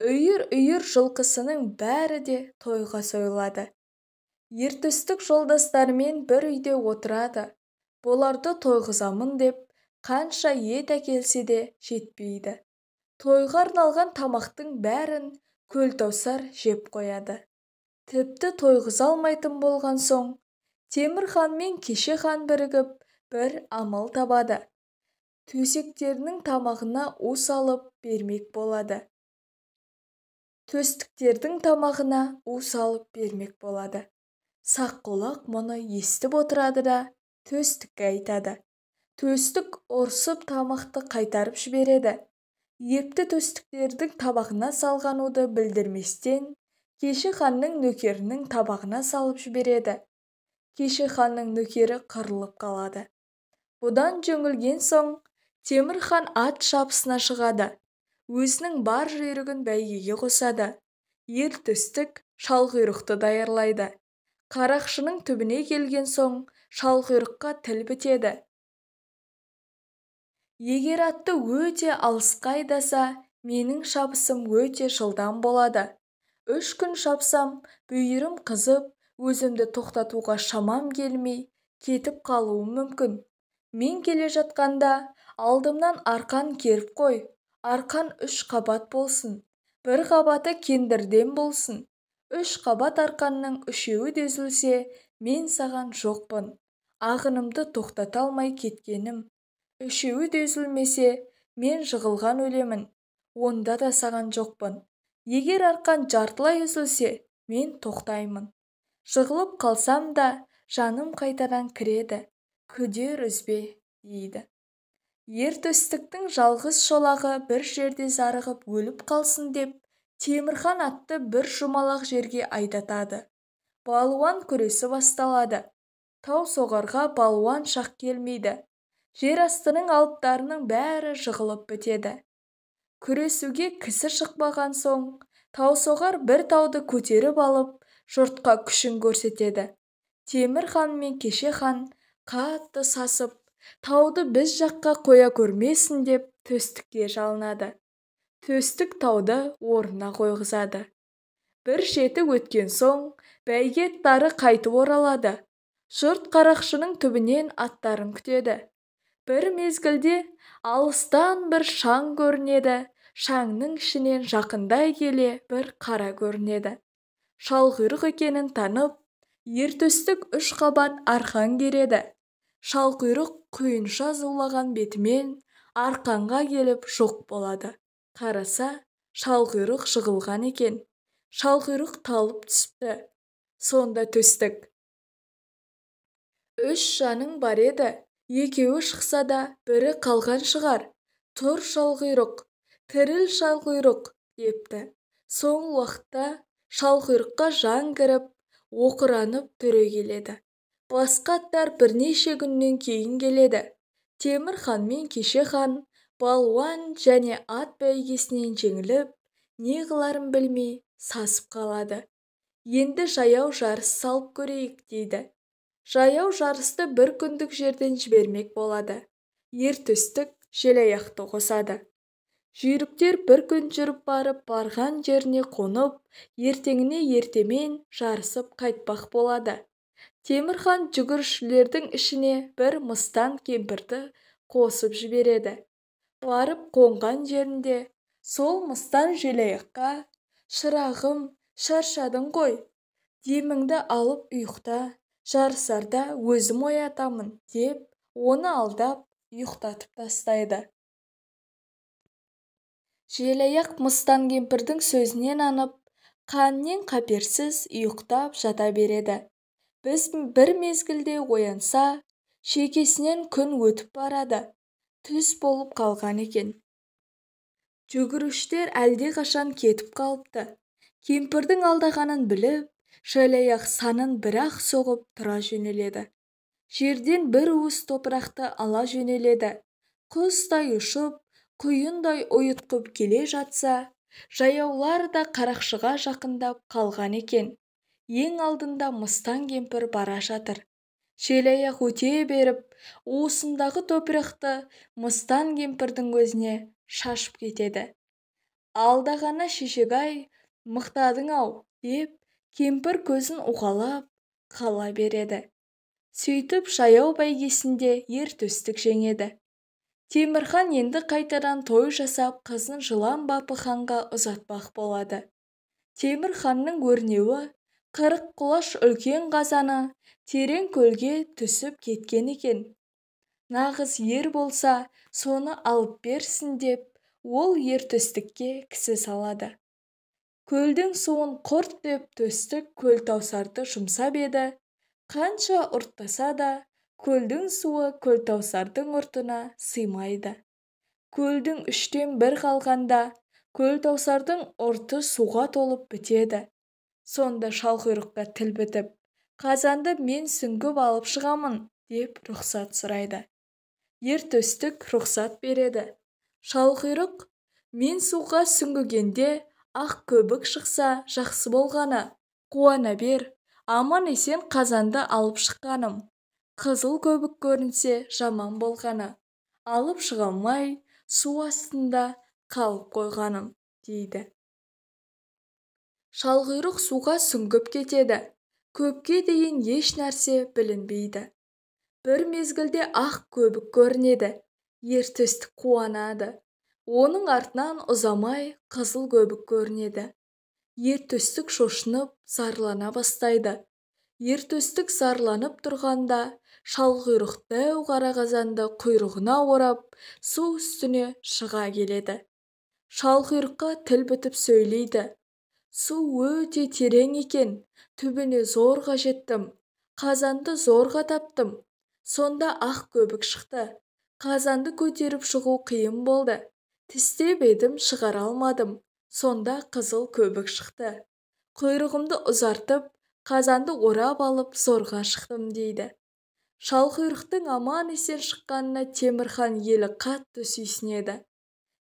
үйір-үйір жылқысының бәрі де тойға сойылады. Ертөстік жолдастарымен бір үйде отырады. Бұларды тойғызамын деп, қанша ет әкелсе де жетпейді. Тойға арналған тамақтың бәрін көлтаусар жеп қояды. Тіпті тойғыза алмайтын болған соң, Темір хан мен Кеше хан бірігіп, бір амал табады. Төсектерінің тамағына у салып бермек болады. Төстіктердің тамағына у салып бермек болады. Саққұлақ мұны естіп отырады да, төстікке айтады. Төстік ұрсып тамақты қайтарып жібереді. Епті төстіктердің табағына салған уды білдірместен, Кеше ханның нөкерінің табағына салып жібереді. Кеше ханның нөкері қырылып қалады. Бұдан жеңілген соң, Темір хан ат шапысына шығады. Өзінің бар жүйрігін бәйгеге қосады. Ертөстік шалқұйрықты даярлайды. Қарақшының түбіне келген соң, шалқұйрыққа тіл бітеді. Егер атты өте алысқа айдаса, менің шабысым өте жылдам болады. 3 күн шапсам, бүйірім қызып, өзімді тоқтатуға шамам келмей, кетіп қалуым мүмкін. Мен келе жатқанда, алдымнан арқан керіп қой. Арқан 3 қабат болсын. Бір қабаты кендірден болсын. 3 қабат арқанның 3-еуі де үзілсе, мен саған жоқпын. Ағынымды тоқтата алмай кеткенім. 3-еуі де үзілмесе, мен жығылған өлемін. Онда да саған жоқпын. Егер арқан жартылай үзілсе, мен тоқтаймын. Жығылып қалсам да, жаным қайтадан кіреді. Күдер үзбе, дейді. Ертөстіктің жалғыз шолағы бір жерде зарығып өліп қалсын деп, Темір хан атты бір жұмалақ жерге айдатады. Балуан күресі басталады. Таусоғарға балуан шақ келмейді. Жер астының алыптарының бәрі жығылып бітеді. Күресуге кісі шықпаған соң, Таусоғар бір тауды көтеріп алып, жұртқа күшін көрсетеді. Темір хан мен Кеше хан қатты сасып, тауды біз жаққа қоя көрмесін деп, төстікке жалынады. Төстік тауды орнына қойғызады. Бір жеті өткен соң, бәйге аттары қайтып оралады. Жұрт қарақшының түбінен аттарын күтеді. Бір мезгілде алыстан бір шаң көрінеді. Шаңның ішінен жақындай келе бір қара көрінеді. Шалқұйрық екенін танып, ертөстік 3 қабат арқан кереді. Шалқұйрық құйынша зулаған бетімен арқанға келіп жоқ болады. Қараса, шалқұйрық жығылған екен. Шалқұйрық талып түсіпті. Сонда төстік: 3 жаның бар еді, 2-еуі шықса да, бірі қалған шығар. Тұр шалқұйрық, тіріл шалқұйрық, депті. Сол уақытта шалқұйрыққа жан кіріп, оқыранып түре келеді. Басқа аттар бірнеше күннен кейін келеді. Темір хан мен Кеше хан балуан және ат бәйгесінен жеңіліп, не қыларын білмей сасып қалады. Енді жаяу жарыс салып көрейік, дейді. Жаяу жарысты 1 күндік жерден жібермек болады. Ертөстік желаяқты қосады. Жүйріктер 1 күн жүріп барып, барған жеріне қонып, ертеңіне ертемен жарысып қайтпақ болады. Темір хан жүгірішшілердің ішіне бір мыстан кемпірді қосып жібереді. Барып қонған жерінде сол мыстан желаяққа: «Шырағым, шаршадың ғой, деміңді алып ұйықта, жарысарда өзім оятамын», деп, оны алдап ұйықтатып тастайды. Желаяқ мыстан кемпірдің сөзінен анып, қаннен қаперсіз ұйықтап жата береді. Bir мезгілде оянса, шекесінен күн өтіп барады. Түс болып қалған екен. Жүгіріштер әлдеқашан кетіп қалыпты. Кемпірдің алдағанын біліп, желаяқ санын бір-ақ соғып тұра жөнеледі. Жерден бір уыс топырақты ала жөнеледі. Құстай ұшып, құйындай ұйытқып келе жатса, жаяулар да қарақшыға жақындап қалған екен. Ең алдында мыстан кемпір бара жатыр. Желаяқ өте беріп, уысындағы топырақты мыстан кемпірдің көзіне шашып кетеді. Алдағана шешек-ай, мықтадың-ау, деп кемпір көзін уғалап қала береді. Сөйтіп жаяу бәйгесінде ертөстік жеңеді. Темірхан енді қайтадан той жасап, қызын Жылан Бапы ханға ұзатпақ болады. Темірханның өрнеуі, 40 құлаш үлкен қазаны терең көлге түсіп кеткен екен. Нағыз ер болса, соны алып берсін деп, ол ертөстікке кісі салады. Көлдің суын құрт деп төстік көлтаусарды жұмсап еді. Қанша ұрттаса да, көлдің суы көлтаусардың ұртына сыймайды. Көлдің 3-тен 1 қалғанда, көлтаусардың ұрты суға толып бітеді. Сонда шалқұйрыққа тіл бітіп, қазанды мен сүңгіп алып шығамын, деп рұқсат сұрайды. Ертөстік рұқсат береді. Шалқұйрық, мен суға сүңгігенде ақ көбік шықса жақсы болғаны, қуана бер, аман есен қазанды алып шыққаным. Қызыл көбік көрінсе жаман болғаны, алып шығалмай су астында қалып қойғаным, дейді. Шалқұйрық суға сүңгіп кетеді. Көпке дейін еш нәрсе білінбейді. Bir мезгілде ақ көбік көрінеді. Ертөстік қуанады. Оның артынан ұзамай қызыл көбік көрінеді. Ертөстік шошынып, зарлана бастайды. Ертөстік зарланып тұрғанда, шалқұйрық дәу қара қазанды құйрығына орап, су үстіне шыға келеді. Шалқұйрыққа тіл бітіп сөйлейді. Су өте терең екен, түбіне зорға жеттім, қазанды зорға таптым. Сонда ақ көбік шықты. Қазанды көтеріп шығу қиын болды. Тістеп едім, шығара алмадым. Сонда қызыл көбік шықты. Құйрығымды ұзартып, қазанды орап алып зорға шықтым, дейді. Шалқұйрықтың аман есен шыққанына Темірхан елі қатты сүйсінеді.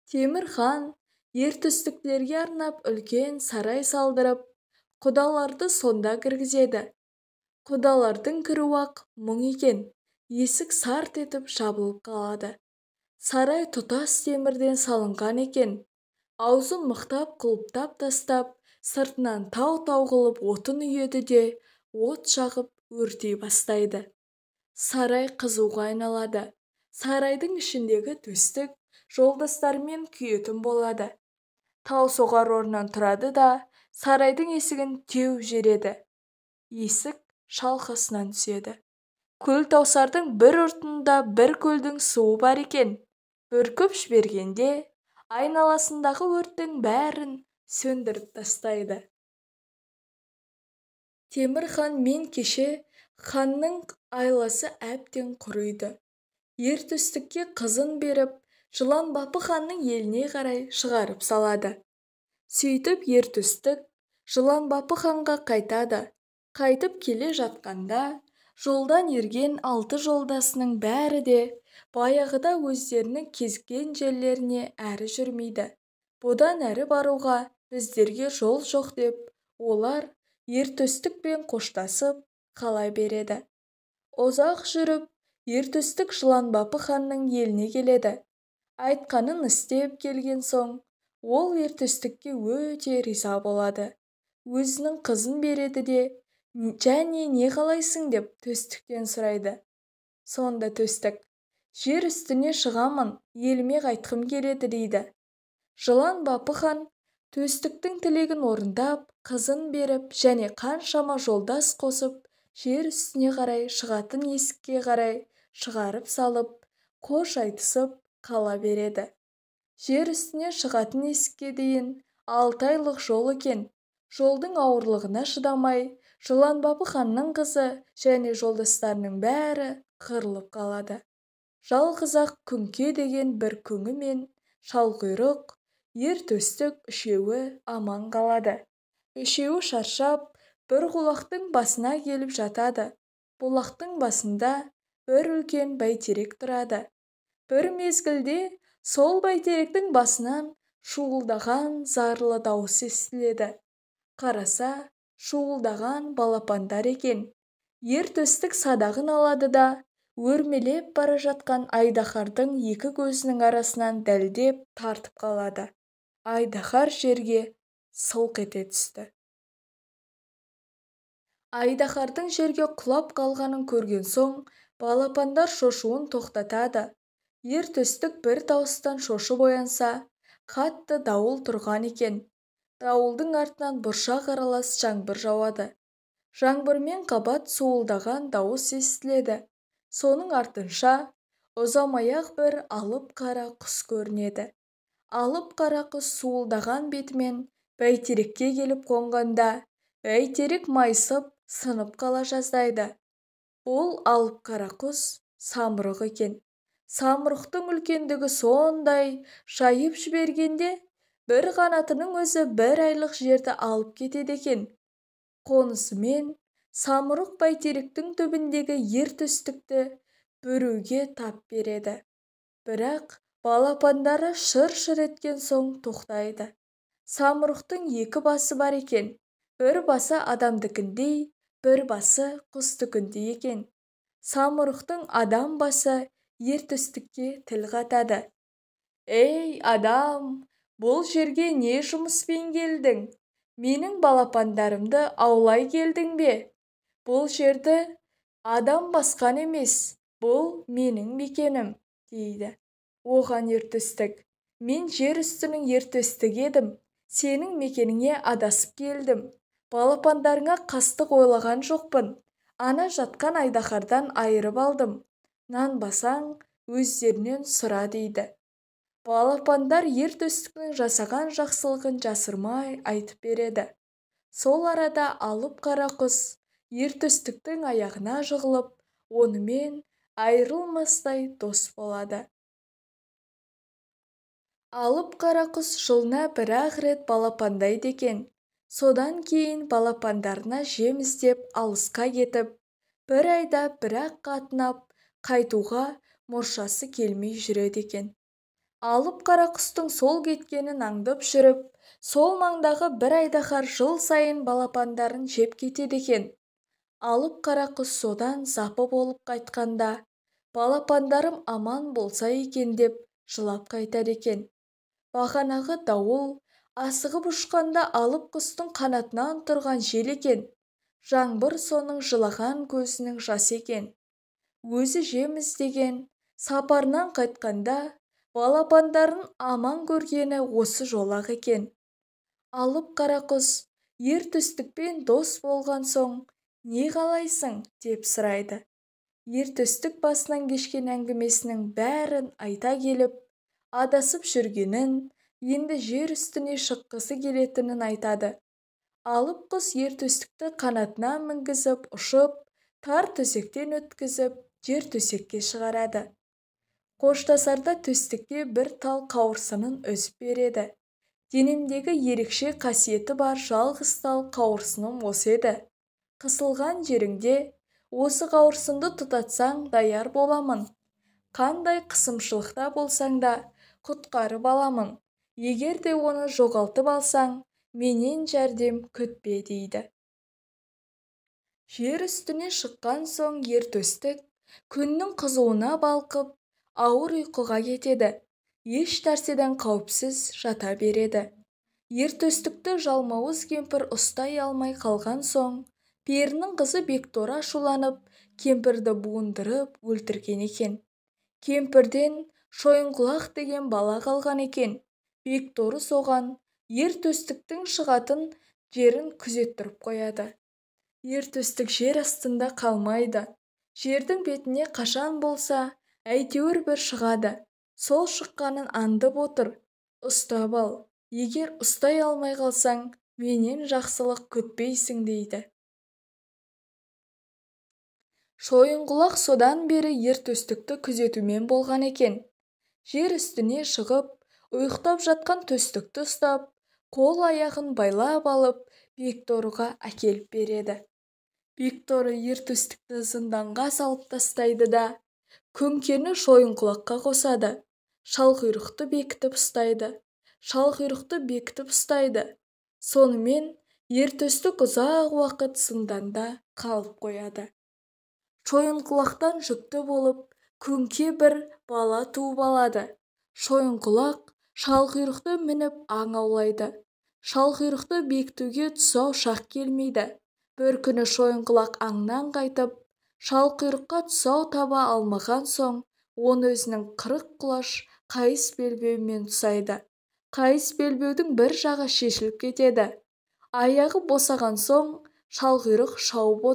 Темірхан ертөстіктерге арнап үлкен сарай салдырып, құдаларды сонда кіргізеді. Құдалардың кіруі-ақ мұң екен. Есік сарт етіп жабылып қалады. Сарай тұтас темірден салынған екен. Аузын мықтап құлыптап тастап, сыртынан тау-тау қылып отын үйеді де, от жағып өртей бастайды. Сарай қызуға айналады. Сарайдың ішіндегі төстік жолдастарымен күйетін болады. Тау соғар орнынан тұрады да, сарайдың есігін теуіп жереді. Есік шалқасынан түседі. Көлтаусардың бір ұртында бір көлдің суы бар екен. Бүркіп жібергенде, айналасындағы өрттің бәрін сөндіріп тастайды. Темірхан мен кеше ханның айласы әбден құриды. Ертөстікке қызын беріп, Жылан Бапы ханның еліне қарай шығарып салады. Сөйтіп ертөстік Жылан Бапы ханға қайтады. Қайтып келе жатқанда, жолдан ерген 6 жолдасының бәрі де баяғыда өздерінің кезіккен жерлеріне әрі жүрмейді. Бұдан әрі баруға біздерге жол жоқ деп, олар ертөстікпен қоштасып қала береді. Ұзақ жүріп, ертөстік Жылан Бапы ханның еліне келеді. Айтқанын істеп келген соң, ол ертөстікке өте риза болады. Өзінің қызын береді де, және не қалайсың деп төстіктен сұрайды. Сонда төстік, жер үстіне шығамын, еліме қайтқым келеді, дейді. Жылан Бапы хан төстіктің тілегін орындап, қызын беріп, және қаншама жолдас қосып, жер үстіне қарай шығатын есікке қарай шығарып салып, қош айтысып қала береді. Жер үстіне шығатын есікке дейін 6 айлық жол екен. Жолдың ауырлығына шыдамай, жылан бапы ханның қызы және жолдастарының бәрі қырылып қалады. Жалғыз-ақ Күңке деген бір күңі мен Шалқұйрық, ер төстік үшеуі аман қалады. Үшеуі шаршап, бір бұлақтың басына келіп жатады. Бұлақтың басында бір үлкен бәйтерек тұрады. Бір мезгілде сол бәйтеректің басынан шуылдаған зарлы дауыс естіледі. Қараса, шуылдаған балапандар екен. Ер төстік садағын алады да, өрмелеп бара жатқан айдаһардың екі көзінің арасынан дәлдеп тартып қалады. Айдаһар жерге сылқ ете түсті. Айдаһардың жерге құлап қалғанын көрген соң, балапандар шошуын тоқтатады. Ер төстік бір дауыстан шошып оянса, қатты дауыл тұрған екен. Дауылдың артынан бұршақ аралас жаңбыр жауады. Жаңбырмен қабат суылдаған дауыс естіледі. Соның артынша ұзамай-ақ бір алып қара құс көрінеді. Алып қара құс суылдаған бетімен бәйтерекке келіп қонғанда, бәйтерек майысып, сынып қала жаздайды. Ол алып қара құс самұрық екен. Самұрықтың үлкендігі сондай, жайып жібергенде, бір қанатының өзі 1 айлық жерді алып кетеді екен. Қонысымен самұрық бәйтеректің түбіндегі ер төстікті бүруге тап береді. Бірақ балапандары шыр-шыр еткен соң тоқтайды. Самұрықтың 2 басы бар екен. Бір басы адамдыкіндей, бір басы құстыкіндей екен. Самұрықтың адам басы ер төстікке тіл қатады. «Ей, адам, бұл жерге не жұмыспен келдің? Менің балапандарымды аулай келдің бе? Бұл жерді адам басқан емес, бұл менің мекенім», дейді. Оған ер төстік: «Мен жер үстінің ер төстігі едім. Сенің мекеніңе адасып келдім. Балапандарыңа қастық ойлаған жоқпын. Ана жатқан айдаһардан айырып алдым. Нанбасаң, өздерінен сұра», дейді. Балапандар ер төстіктің жасаған жақсылығын жасырмай айтып береді. Сол арада алып қара құс ер төстіктің аяғына жығылып, онымен айырылмастай дос болады. Алып қара құс жылына 1-ақ рет балапандайды екен. Содан кейін балапандарына жем іздеп алысқа кетіп, 1 айда 1-ақ қатынап, қайтуға мұршасы келмей жүреді екен. Алып қара құстың сол кеткенін аңдып жүріп, сол маңдағы бір айдаһар жыл сайын балапандарын жеп кетеді екен. Алып қара құс содан запы болып қайтқанда, балапандарым аман болса екен деп жылап қайтады екен. Бағанағы дауыл асығып ұшқанда алып құстың қанатынан тұрған жел екен. Жаңбыр соның жылаған көзінің жасы екен. Өзі жем іздеген, сапарынан қайтқанда балапандарын аман көргені осы жолақ екен. Алып қара құс ер төстікпен дос болған соң, «Не қалайсың?» деп сұрайды. Ер төстік басынан кешкен әңгімесінің бәрін айта келіп, адасып жүргенін, енді жер үстіне шыққысы келетінін айтады. Алып құс ер төстікті қанатынан мінгізіп ұшып, тар төсектен өткізіп, жер төсекке шығарады. Қоштасарда төстікке бір тал қауырсынын үзіп береді. Денемдегі ерекше қасиеті бар жалғыз тал қауырсыным осы еді. Қысылған жеріңде осы қауырсынды тұтатсаң даяр боламын. Қандай қысымшылықта болсаң да құтқарып аламын. Егер де оны жоғалтып алсаң, менен жәрдем күтпе, дейді. Жер үстіне шыққан соң ер төстік күннің қызуына балқып, ауыр ұйқыға кетеді. Еш нәрседен қауіпсіз жата береді. Ер төстікті жалмауыз кемпір ұстай алмай қалған соң, перінің қызы Бектора ашуланып, кемпірді буындырып өлтірген екен. Кемпірден Шойынқұлақ деген бала қалған екен. Бекторы соған ер төстіктің шығатын жерін күзеттіріп қояды. Ер төстік жер астында қалмайды. Жердің бетіне қашан болса, әйтеуір бір шығады. Сол шыққанын аңдып отыр. ұстап ал. Егер ұстай алмай қалсаң, менен жақсылық күтпейсің дейді. Шойынқұлақ содан бері ер төстікті күзетумен болған екен. Жер үстіне шығып, ұйықтап жатқан төстікті ұстап, қол-аяғын байлап алып, Бекторыға әкеліп береді. Бекторы ер төстікті зынданға салып тастайды да, күңкені Шойынқұлаққа қосады. Шалқұйрықты бекітіп ұстайды. Сонымен ер төстік ұзақ уақыт зынданда қалып қояды. Шойынқұлақтан жүкті болып, күңке бір бала туып алады. Шойынқұлақ Шалқұйрықты мініп аң аулайды. Шалқұйрықты бекітуге тұсау шақ келмейді. Бір күні Шойынқұлақ аңнан қайтып, Шалқұйрыққа тұсау таба алмаған соң, оны өзінің 40 құлаш қайыс белбеуімен тұсайды. Қайыс белбеудің бір жағы шешіліп кетеді. Аяғы босаған соң, Шалқұйрық шауып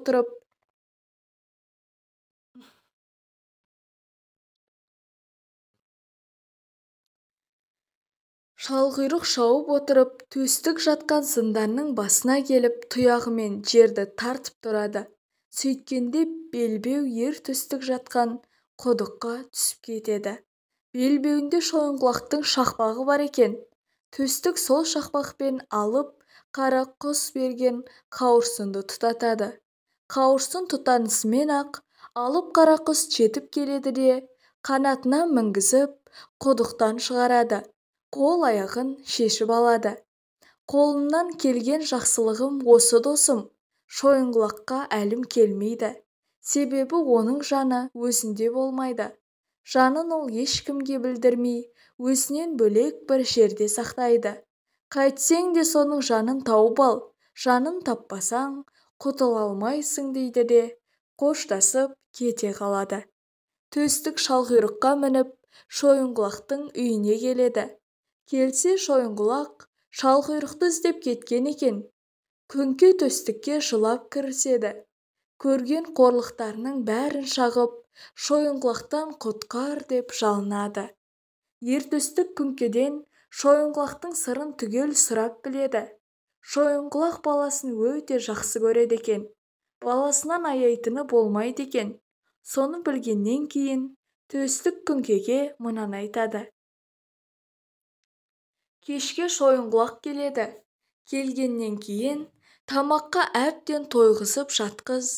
отырып, төстік жатқан зынданның басына келіп, тұяғымен жерді тартып тұрады. Сөйткенде белбеу ер төстік жатқан құдыққа түсіп кетеді. Белбеуінде Шойынқұлақтың шақпағы бар екен. Төстік сол шақпақпен алып, қара құс берген қауырсынды тұтатады. Қауырсын тұтанысымен-ақ алып қара құс жетіп келеді де, қанатына мінгізіп, құдықтан шығарады. Қол-аяғын шешіп алады. Қолымнан келген жақсылығым осы досым. Шойынқұлаққа әлім келмейді. Себебі оның жаны өзінде болмайды. Жанын ол ешкімге білдірмей, өзінен бөлек бір жерде сақтайды. Қайтсең де соның жанын тауып ал. Жанын таппасаң, құтыла алмайсың дейді де, қоштасып кете қалады. Төстік Шалқұйрыққа мініп, Шойынқұлақтың үйіне келеді. Келсе Шойынқұлақ Шалқұйрықты іздеп кеткен екен. Күңке төстікке жылап кіріседі. Көрген қорлықтарының бәрін шағып, Шойынқұлақтан құтқар деп жалынады. Ер төстік күңкеден Шойынқұлақтың сырын түгел сұрап біледі. Шойынқұлақ баласын өте жақсы көреді екен. Баласынан аяйтыны болмайды екен. Соны білгеннен кейін төстік күңкеге мынаны айтады. Кешке Шойынқұлақ келеді. Келгеннен кейін тамаққа әбден тойғызып жатқыз.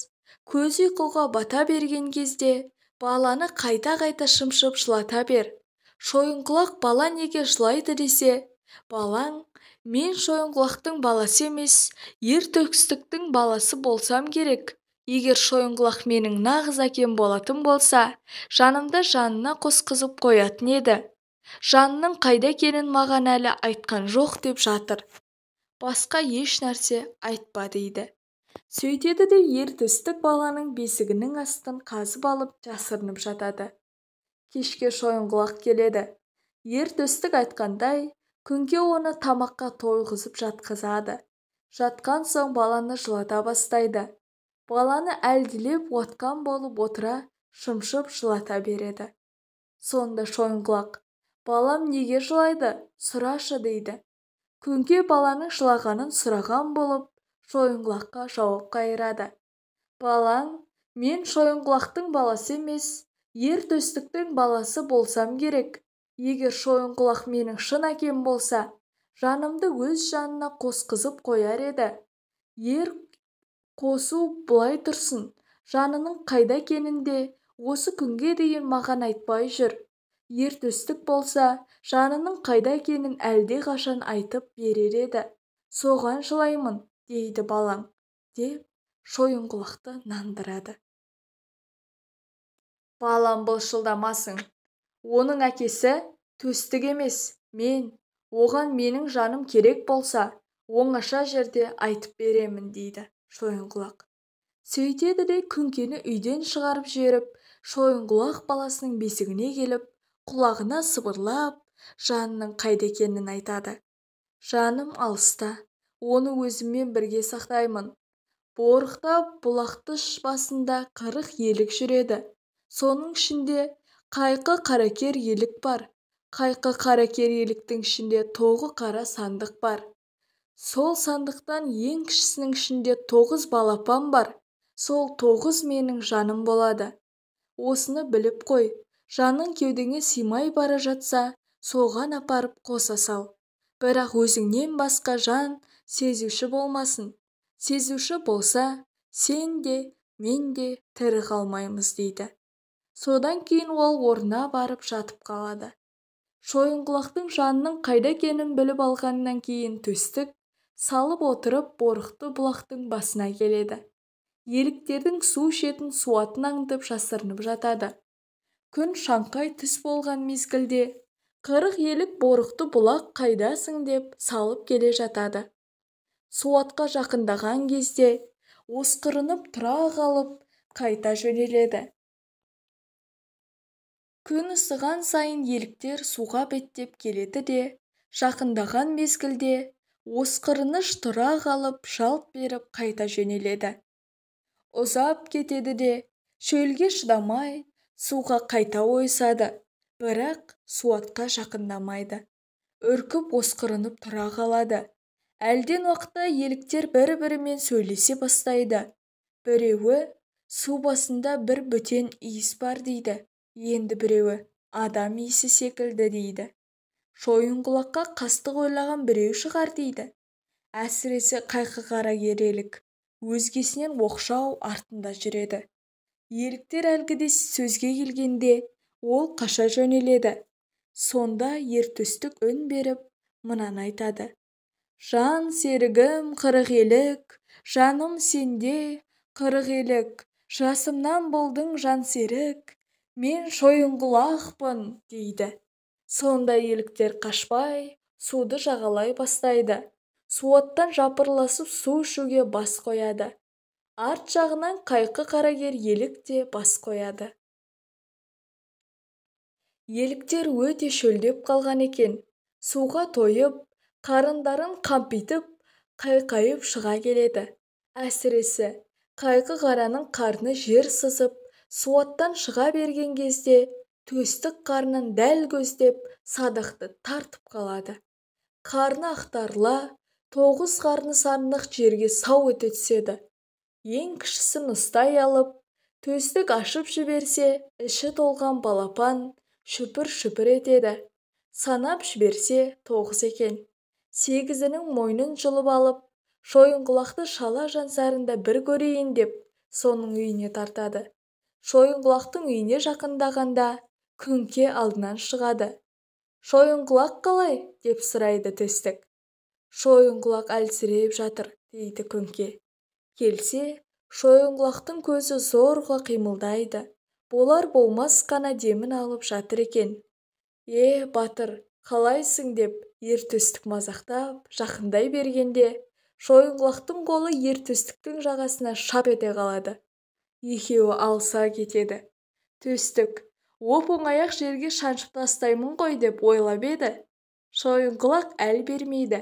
Көз ұйқыға бата берген кезде баланы қайта-қайта шымшып жылата бер. Шойынқұлақ бала неге жылайды десе, балаң, мен Шойынқұлақтың баласы емес, ер төстіктің баласы болсам керек. Егер Шойынқұлақ менің нағыз әкем болатын болса, жанымды жанына қосқызып қоятын еді. Жанының қайда екенін маған әлі айтқан жоқ деп жатыр. Басқа еш нәрсе айтпа дейді. Сөйтеді де ер төстік баланың бесігінің астын қазып алып жасырынып жатады. Кешке Шойынқұлақ келеді. Ер төстік айтқандай, күңке оны тамаққа тойғызып жатқызады. Жатқан соң баланы жылата бастайды. Баланы әлдилеп уатқан болып отыра шымшып жылата береді. Сонда Шойынқұлақ, балам неге жылайды, сұрашы дейді. Күңке баланың жылағанын сұраған болып, Шойынқұлаққа жауап қайырады. Балаң, мен Шойынқұлақтың баласы емес, ер төстіктің баласы болсам керек. Егер Шойынқұлақ менің шын әкем болса, жанымды өз жанына қосқызып қояр еді. Ер қосу бұлай тұрсын, жанының қайда екенінде осы күнге дейін маған айтпай жүр. Ер төстік болса, жанының қайда екенін әлде қашан айтып берер еді. Соған жылаймын, дейді балаң, деп Шойынқұлақты нандырады. Балам былшылдамасың. Оның әкесі төстік емес, мен. Оған менің жаным керек болса, оңаша жерде айтып беремін, дейді Шойынқұлақ. Сөйтеді де күңкені үйден шығарып жіберіп, Шойынқұлақ баласының бесігіне келіп, құлағына сыбырлап, жанының қайда екенін айтады. Жаным алыста, оны өзіммен бірге сақтаймын. Борықта бұлақты басында 40 елік жүреді. Соның ішінде қайқы қаракер елік бар. Қайқы қара керейліктің ішінде 9 қара сандық бар. Сол сандықтан ең кішісінің ішінде 9 балапан бар. Сол 9 менің жаным болады. Осыны біліп қой, жаның кеудеңе сыймай бара жатса, соған апарып қоса сал. Бірақ өзіңнен басқа жан сезуші болмасын. Сезуші болса, сен де, мен де тірі қалмаймыз дейді. Содан кейін ол орнына барып жатып қалады. Шойынқұлақтың жанының қайда екенін біліп алғаннан кейін Төстік салып отырып Борықты бұлақтың басына келеді. Еліктердің су ішетін суатын аңдып жасырынып жатады. Күн шаңқай түс болған мезгілде 40 елік Борықты бұлақ қайдасың деп салып келе жатады. Суатқа жақындаған кезде осқырынып тұра қалып қайта жөнеледі. Күн ысыған сайын еліктер суға беттеп келеді де, жақындаған мезгілде осқырыныш тұра қалып жалт беріп қайта жөнеледі. Ұзап кетеді де, шөлге шыдамай суға қайта ойысады, бірақ суатқа жақындамайды. Үркіп осқырынып тұра қалады. Әлден уақытта еліктер бір-бірімен сөйлесе бастайды. Біреуі су басында бір бөтен иіс бар дейді. Енді біреуі адам иісі секілді дейді. Шойынқұлаққа қастық ойлаған біреу шығар дейді. Әсіресе қайқы қара керейлік өзгесінен оқшау артында жүреді. Еліктер әлгіде сөзге келгенде ол қаша жөнеледі. Сонда Ертөстік үн беріп мынаны айтады. Жан серігім 40 елік, жаным сенде 40 елік, жасымнан болдың жан серік, мен Шойынқұлақпын дейді. Сонда еліктер қашпай суды жағалай бастайды. Суаттан жапырласып су ішуге бас қояды. Арт жағынан қайқы қарагер елік те бас қояды. Еліктер өте шөлдеп қалған екен. Суға тойып, қарындарын қампитып, қайқайып шыға келеді. Әсіресе қайқы қараның қарны жер сызып, суаттан шыға берген кезде Төстік қарнын дәл көздеп садақты тартып қалады. Қарны ақтарыла, 9 қарны сандық жерге сау ете түседі. Ең кішісін ұстай алып, Төстік ашып жіберсе, іші толған балапан шүпір-шүпір етеді. Санап жіберсе 9 екен. 8-інің мойнын жұлып алып, Шойынқұлақты шала жансарында бір көрейін деп, соның үйіне тартады. Шойынқұлақтың үйіне жақындағанда, Күңке алдынан шығады. Шойынқұлақ қалай? Деп сұрайды Төстік. Шойынқұлақ әлсіреп жатыр, дейді Күңке. Келсе, Шойынқұлақтың көзі зорға қимылдайды. Болар болмас қана демін алып жатыр екен. Батыр, қалайсың деп Ертөстік мазақтап жақындай бергенде, Шойынқұлақтың қолы Ертөстіктің жағасына шап ете қалады. Екеуі алыса кетеді. Төстік, оп-оңай жерге шаншып тастаймын ғой деп ойлап еді. Шойынқұлақ әл бермейді.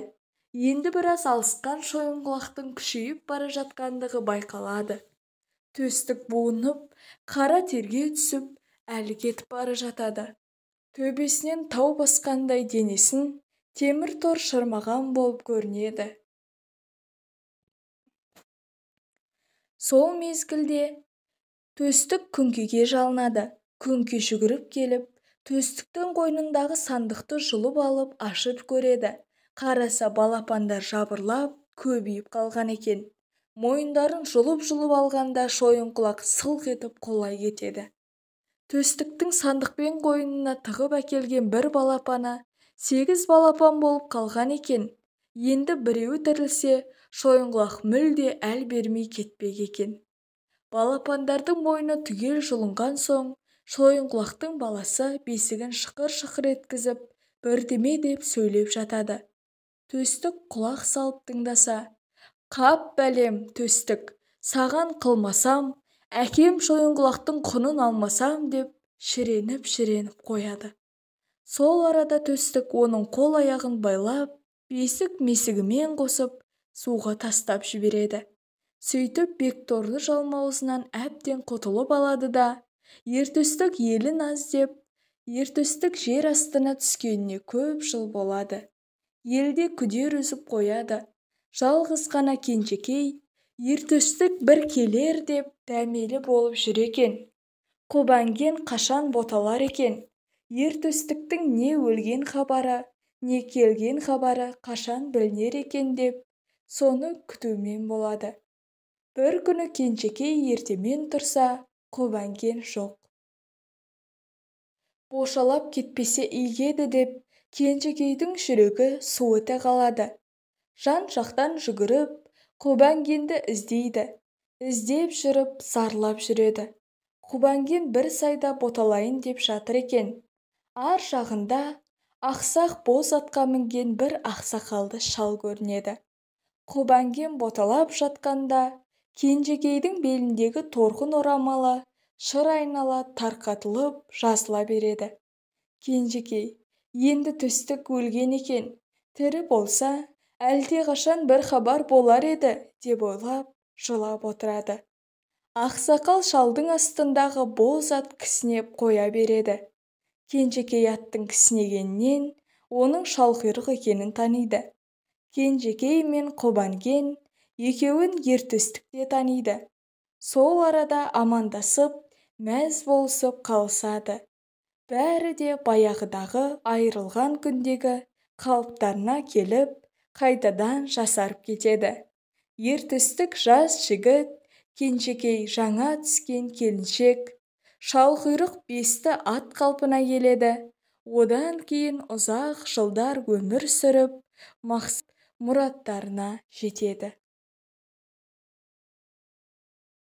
Енді біраз алысқан Шойынқұлақтың күшейіп бара жатқандығы байқалады. Төстік буынып, қара терге түсіп, әлі кетіп бара жатады. Төбесінен тау басқандай денесін темір тор шырмаған болып көрінеді. Сол мезгілде Төстік Күңкеге жалынады. Күңке жүгіріп келіп, Төстіктің қойнындағы сандықты жұлып алып ашып көреді. Қараса балапандар жабырлап, көбейіп қалған екен. Мойындарын жұлып-жұлып алғанда Шойынқұлақ сылқ етіп құлай кетеді. Төстіктің сандықпен қойнына тығып әкелген бір балапаны 8 балапан болып қалған екен. Енді біреуі тірілсе, Шойынқұлақ мүлде әл бермей кетпек екен. Балапандардың мойны түгел жұлынған соң, Шойынқұлақтың баласы бесігін шықыр-шықыр еткізіп, бірдеме деп сөйлеп жатады. Төстік құлақ салып тыңдаса, қап бәлем Төстік, саған қылмасам, әкем Шойынқұлақтың құнын алмасам деп шіреніп қояды. Сол арада Төстік оның қол аяғын байлап, бесік-месігімен қосып, суға тастап жібереді. Сөйтіп бекторлы жалмауызынан әбден құтылып алады да, Ертөстік елін аз деп, ертөстік жер астына түскеніне көп жыл болады. Елде күдер үзіп қояды. Жалғыз ғана Кенжекей ертөстік бір келер деп дәмелі болып жүр екен. Қобанген қашан боталар екен? Ертөстіктің не өлген хабары, не келген хабары қашан білінер екен деп соны күтумен болады. Бір күні Кенжекей ертемен тұрса, Қобанген жоқ. Бошалап кетпесе игеді деп Кенжекейдің жүрегі суыта қалады. Жан-жақтан жүгіріп, Қобангенді іздейді. Іздеп жүріп, зарлап жүреді. Қобанген бір сайда боталайын деп жатыр екен. Ар жағында ақсақ боз атқа мінген бір ақсақалды шал көрінеді. Қобанген боталап жатқанда Кенжекейдің беліндегі торғын орамалы шыр айнала тарқатылып жазыла береді. Кенжекей, енді төстік өлген екен. Тірі болса, әлдеқашан бір хабар болар еді, деп ойлап, жылап отырады. Ақсақал шалдың астындағы боз ат кісінеп қоя береді. Кенжекей аттың кісінегеннен оның шалқұйрық екенін таниды. Кенжекей мен Қобанген екеуін ертөстікте таниды. Сол арада амандасып, мәз болысып қалысады. Бәрі де баяғыдағы айырылған күндегі қалыптарына келіп, қайтадан жасарып кетеді. Ертөстік жас жігіт, Кенжекей жаңа түскен келіншек, шалқұйрық бесті ат қалпына келеді. Одан кейін ұзақ жылдар өмір сүріп, мақсат мұраттарына жетеді.